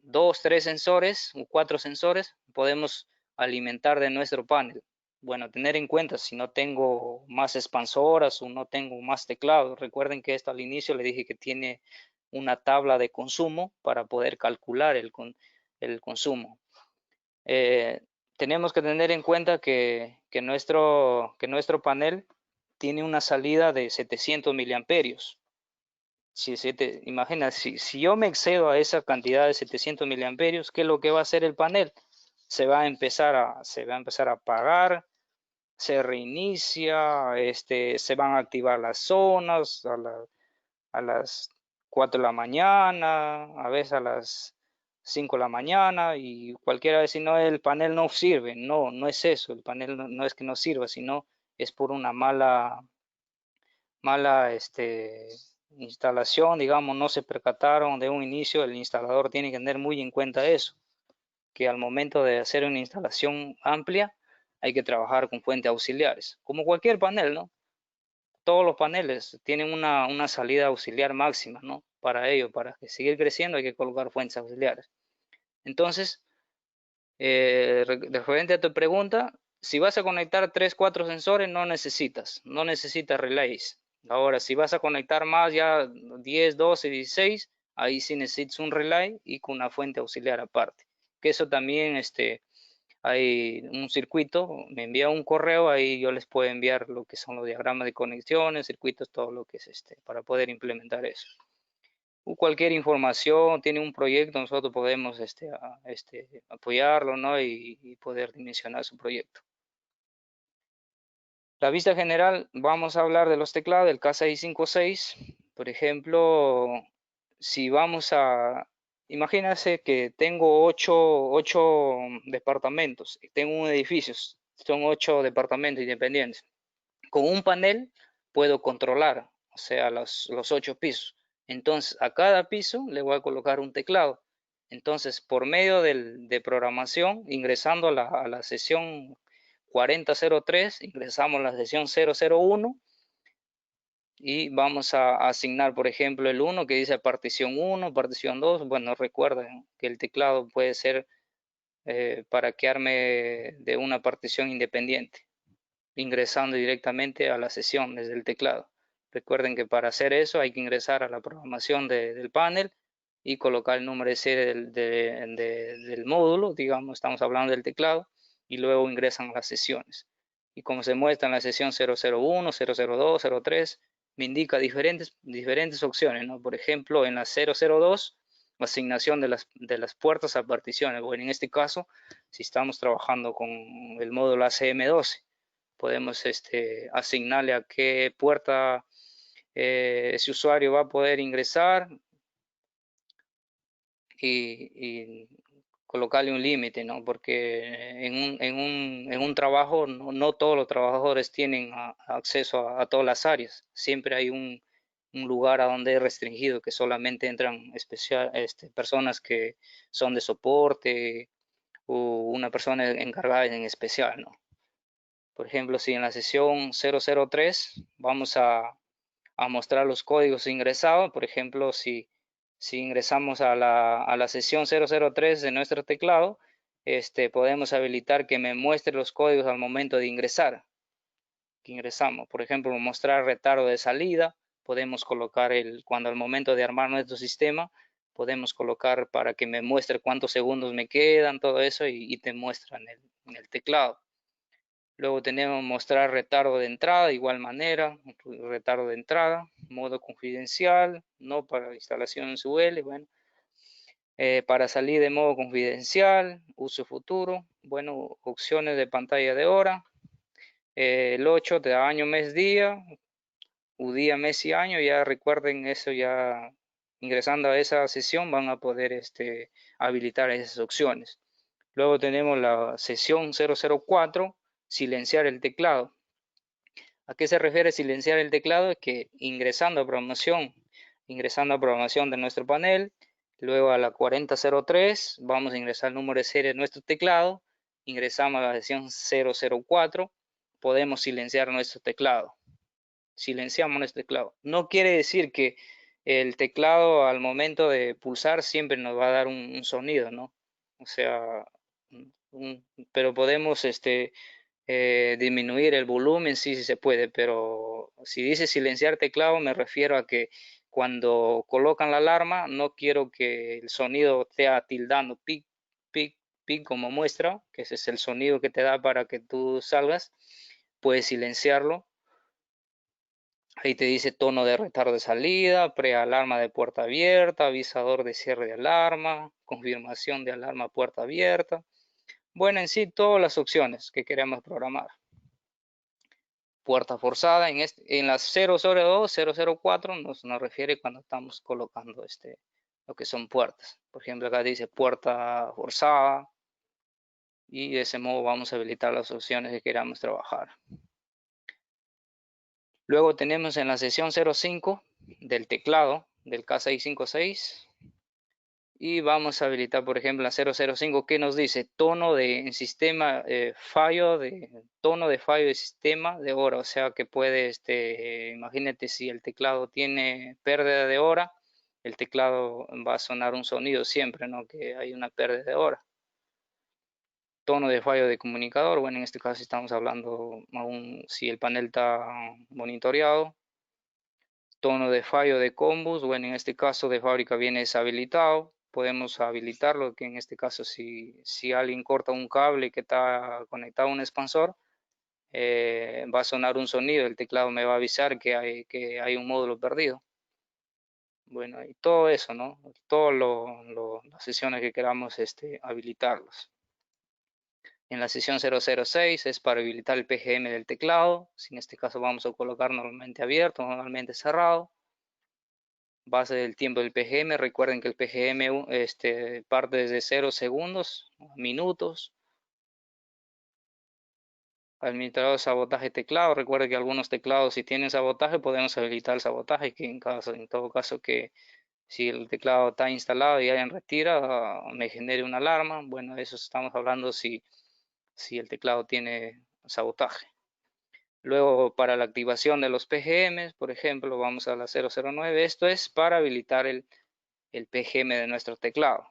dos, tres sensores o cuatro sensores, podemos alimentar de nuestro panel. Bueno, tener en cuenta si no tengo más expansoras o no tengo más teclados. Recuerden que esto al inicio le dije que tiene una tabla de consumo para poder calcular el consumo. Eh, tenemos que tener en cuenta que nuestro panel tiene una salida de 700 miliamperios. Imagina, si yo me excedo a esa cantidad de 700 miliamperios, ¿qué es lo que va a hacer el panel? Se va a empezar a apagar, se reinicia, se van a activar las zonas a las 4 de la mañana, a veces a las 5 de la mañana y cualquiera vez, si no, el panel no sirve. No, no es eso, el panel no es que no sirva, sino es por una mala instalación, digamos, no se percataron de un inicio, el instalador tiene que tener muy en cuenta eso, que al momento de hacer una instalación amplia hay que trabajar con fuentes auxiliares, como cualquier panel, ¿no? Todos los paneles tienen una salida auxiliar máxima, ¿no? Para ello, para seguir creciendo hay que colocar fuentes auxiliares. Entonces, referente a tu pregunta, si vas a conectar 3, 4 sensores, no necesitas relays. Ahora, si vas a conectar más, ya 10, 12, 16, ahí sí necesitas un relay y con una fuente auxiliar aparte. Que eso también, hay un circuito, me envía un correo, ahí yo les puedo enviar lo que son los diagramas de conexiones, circuitos, todo lo que es para poder implementar eso. Cualquier información, tiene un proyecto, nosotros podemos apoyarlo, ¿no? Y poder dimensionar su proyecto. La vista general, vamos a hablar de los teclados del K656. Por ejemplo, si vamos a, imagínense que tengo 8 departamentos, tengo un edificio, son 8 departamentos independientes. Con un panel puedo controlar, o sea, los 8 pisos. Entonces, a cada piso le voy a colocar un teclado. Entonces, por medio de programación, ingresando a la sesión 4003, ingresamos a la sesión 001 y vamos a asignar, por ejemplo, el 1 que dice partición 1, partición 2. Bueno, recuerden que el teclado puede ser para que arme de una partición independiente, ingresando directamente a la sesión desde el teclado. Recuerden que para hacer eso hay que ingresar a la programación del panel y colocar el número de serie del módulo, digamos, estamos hablando del teclado, y luego ingresan a las sesiones. Y como se muestra en la sesión 001, 002, 03, me indica diferentes opciones, ¿no? Por ejemplo, en la 002, asignación de las puertas a particiones. Bueno, en este caso, si estamos trabajando con el módulo ACM12, podemos asignarle a qué puerta ese usuario va a poder ingresar y colocarle un límite, ¿no? Porque en un trabajo no todos los trabajadores tienen acceso a todas las áreas. Siempre hay un lugar a donde es restringido, que solamente entran personas que son de soporte o una persona encargada en especial, ¿no? Por ejemplo, si en la sesión 003 vamos a mostrar los códigos ingresados, por ejemplo, si ingresamos a la sesión 003 de nuestro teclado, podemos habilitar que me muestre los códigos al momento de ingresar, que ingresamos. Por ejemplo, mostrar retardo de salida, podemos colocar cuando al momento de armar nuestro sistema, podemos colocar para que me muestre cuántos segundos me quedan, todo eso, y te muestra en el teclado. Luego tenemos mostrar retardo de entrada, de igual manera, retardo de entrada. modo confidencial, no para instalación en su L, bueno. Para salir de modo confidencial, uso futuro, bueno, opciones de pantalla de hora, el 8 de año, mes, día, u día, mes y año, ya recuerden eso, ya ingresando a esa sesión van a poder habilitar esas opciones. Luego tenemos la sesión 004, silenciar el teclado. ¿A qué se refiere silenciar el teclado? Es que ingresando a programación de nuestro panel, luego a la 4003 vamos a ingresar el número de serie de nuestro teclado, ingresamos a la sesión 004, podemos silenciar nuestro teclado. Silenciamos nuestro teclado. No quiere decir que el teclado al momento de pulsar siempre nos va a dar un sonido, ¿no? O sea, pero podemos disminuir el volumen, sí, sí se puede, pero si dice silenciar teclado, me refiero a que cuando colocan la alarma, no quiero que el sonido esté tildando pic, pic, pic como muestra, que ese es el sonido que te da para que tú salgas, puedes silenciarlo. Ahí te dice tono de retardo de salida, prealarma de puerta abierta, avisador de cierre de alarma, confirmación de alarma puerta abierta. Bueno, en sí, todas las opciones que queremos programar. Puerta forzada, en las 002, 004 nos refiere cuando estamos colocando lo que son puertas. Por ejemplo, acá dice puerta forzada y de ese modo vamos a habilitar las opciones que queramos trabajar. Luego tenemos en la sesión 05 del teclado del K656 y vamos a habilitar, por ejemplo, la 005 que nos dice tono de sistema tono de fallo de sistema de hora, o sea que puede, imagínate si el teclado tiene pérdida de hora, el teclado va a sonar un sonido siempre, ¿no? Que hay una pérdida de hora. Tono de fallo de comunicador, bueno, en este caso estamos hablando aún si el panel está monitoreado. Tono de fallo de combus, bueno, en este caso de fábrica viene deshabilitado, podemos habilitarlo, que en este caso si alguien corta un cable que está conectado a un expansor, va a sonar un sonido, el teclado me va a avisar que hay un módulo perdido. Bueno, y todo eso, ¿no? Todas las sesiones que queramos habilitarlos. En la sesión 006 es para habilitar el PGM del teclado, si en este caso vamos a colocar normalmente abierto, normalmente cerrado. Base del tiempo del PGM, recuerden que el PGM parte desde 0 segundos, minutos. Administrador de sabotaje teclado, recuerden que algunos teclados si tienen sabotaje podemos habilitar el sabotaje, que en todo caso que si el teclado está instalado y alguien retira, me genere una alarma. Bueno, eso estamos hablando si el teclado tiene sabotaje. Luego para la activación de los PGMs, por ejemplo, vamos a la 009, esto es para habilitar el PGM de nuestro teclado.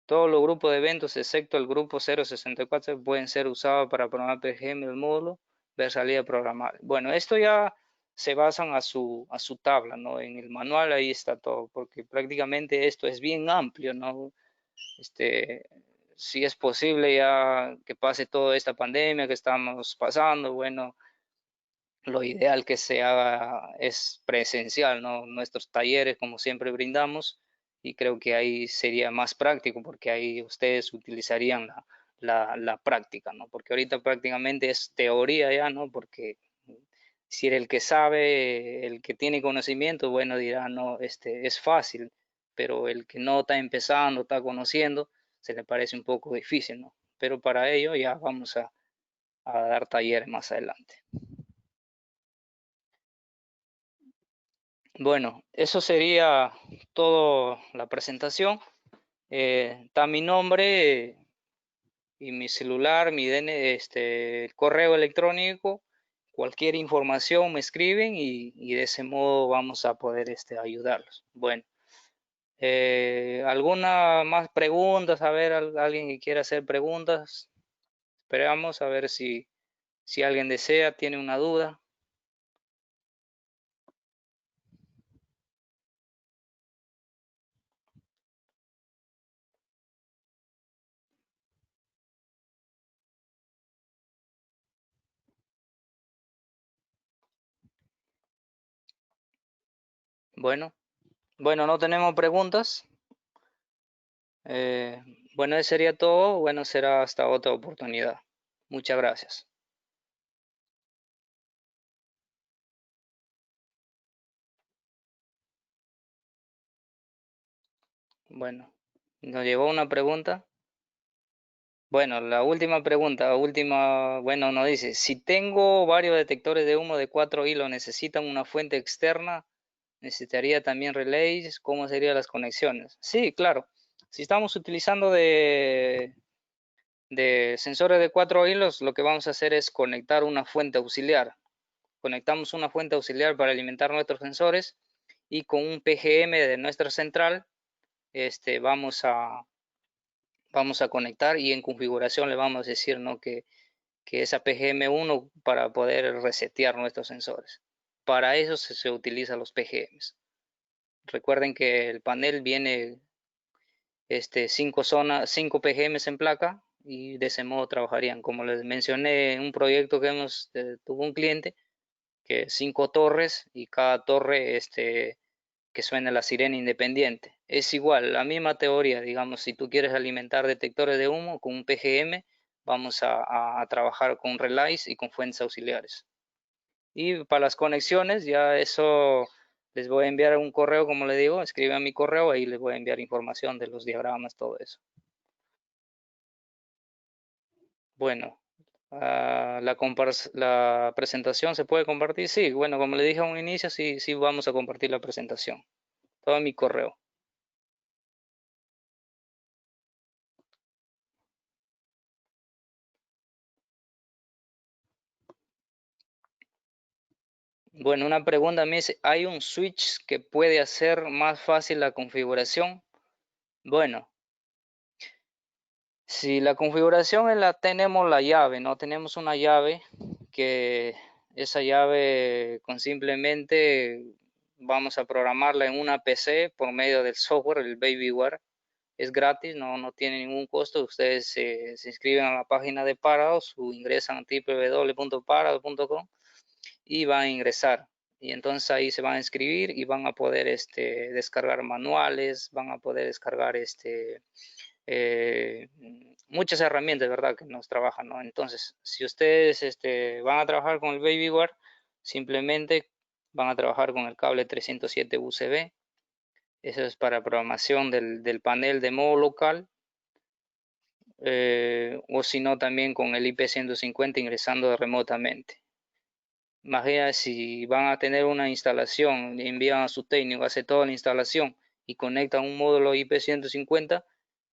Todos los grupos de eventos, excepto el grupo 064, pueden ser usados para programar PGM del módulo, ver salida programable. Bueno, esto ya se basan a su tabla, ¿no? En el manual ahí está todo, porque prácticamente esto es bien amplio, ¿no? Si es posible ya que pase toda esta pandemia que estamos pasando, bueno, lo ideal que se haga es presencial, ¿no? Nuestros talleres, como siempre, brindamos y creo que ahí sería más práctico porque ahí ustedes utilizarían la práctica, ¿no? Porque ahorita prácticamente es teoría ya, ¿no? Porque si el que sabe, el que tiene conocimiento, bueno, dirá, no, es fácil, pero el que no está empezando, está conociendo, se le parece un poco difícil, ¿no? Pero para ello ya vamos a dar talleres más adelante. Bueno, eso sería toda la presentación. Está mi nombre y mi celular, mi DN, correo electrónico. Cualquier información me escriben y de ese modo vamos a poder ayudarlos. Bueno, ¿alguna más preguntas? A ver, alguien que quiera hacer preguntas. Esperamos a ver si alguien desea, tiene una duda. Bueno, bueno, no tenemos preguntas. Eh, bueno, eso sería todo. Bueno, será hasta otra oportunidad. Muchas gracias. Bueno, nos llegó una pregunta. Bueno, la última pregunta, bueno, nos dice, si tengo varios detectores de humo de 4 hilos, ¿necesitan una fuente externa? ¿Necesitaría también relays? ¿Cómo serían las conexiones? Sí, claro. Si estamos utilizando de sensores de 4 hilos, lo que vamos a hacer es conectar una fuente auxiliar. Conectamos una fuente auxiliar para alimentar nuestros sensores y con un PGM de nuestra central, vamos a conectar y en configuración le vamos a decir, ¿no? que es a PGM1 para poder resetear nuestros sensores. Para eso se utilizan los PGMs. Recuerden que el panel viene 5 PGMs en placa y de ese modo trabajarían. Como les mencioné en un proyecto que tuvo un cliente, que 5 torres y cada torre que suene la sirena independiente. Es igual, la misma teoría, digamos, si tú quieres alimentar detectores de humo con un PGM, vamos a trabajar con relays y con fuentes auxiliares. Y para las conexiones, ya eso les voy a enviar un correo, como le digo, escriban mi correo, ahí les voy a enviar información de los diagramas, todo eso. Bueno, la presentación se puede compartir, sí, bueno, como le dije a un inicio, sí, sí vamos a compartir la presentación. Todo en mi correo. Bueno, una pregunta me dice, ¿hay un switch que puede hacer más fácil la configuración? Bueno, si la configuración tenemos la llave, ¿no? Tenemos una llave que esa llave con simplemente vamos a programarla en una PC por medio del software, el Babyware. Es gratis, no tiene ningún costo. Ustedes se inscriben a la página de Parados o ingresan a www.parados.com y van a ingresar. Y entonces ahí se van a inscribir y van a poder descargar manuales, van a poder descargar eh, muchas herramientas, ¿verdad? Que nos trabajan, ¿no? Entonces, si ustedes van a trabajar con el Babyware, simplemente van a trabajar con el cable 307 USB. Eso es para programación del panel de modo local. O si no, también con el IP150 ingresando remotamente. Imagina si van a tener una instalación, envían a su técnico, hace toda la instalación y conectan un módulo IP150,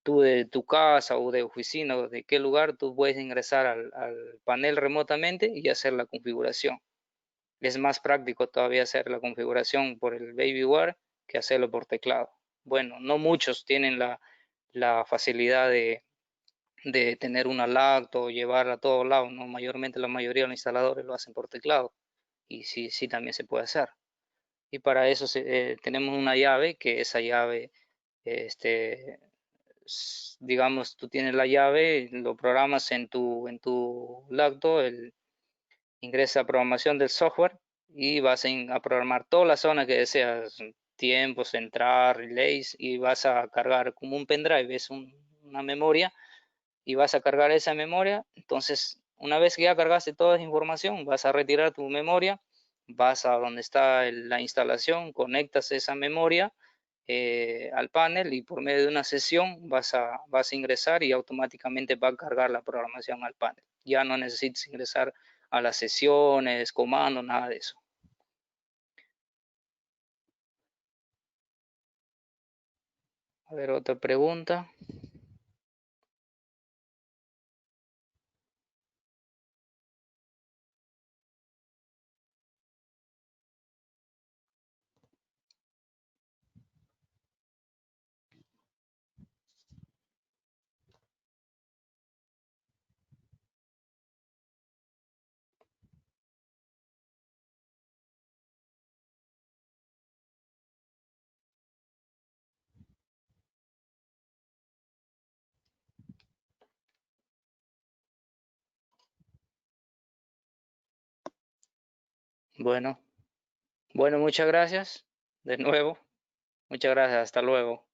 tú de tu casa o de oficina o de qué lugar, tú puedes ingresar al panel remotamente y hacer la configuración. Es más práctico todavía hacer la configuración por el Babyware que hacerlo por teclado. Bueno, no muchos tienen la facilidad de tener una lacto o llevarla a todos lados, ¿no? Mayormente la mayoría de los instaladores lo hacen por teclado y sí, sí también se puede hacer. Y para eso tenemos una llave, que esa llave, este, digamos, tú tienes la llave, lo programas en tu lacto, ingresa a programación del software y vas a programar toda la zona que deseas, tiempos, entrar, relays, y vas a cargar como un pendrive, es una memoria, y vas a cargar esa memoria. Entonces, una vez que ya cargaste toda esa información, vas a retirar tu memoria, vas a donde está la instalación, conectas esa memoria al panel y por medio de una sesión vas a ingresar y automáticamente va a cargar la programación al panel. Ya no necesitas ingresar a las sesiones, comandos, nada de eso. A ver, otra pregunta. Bueno, bueno, muchas gracias. de nuevo. Muchas gracias, hasta luego.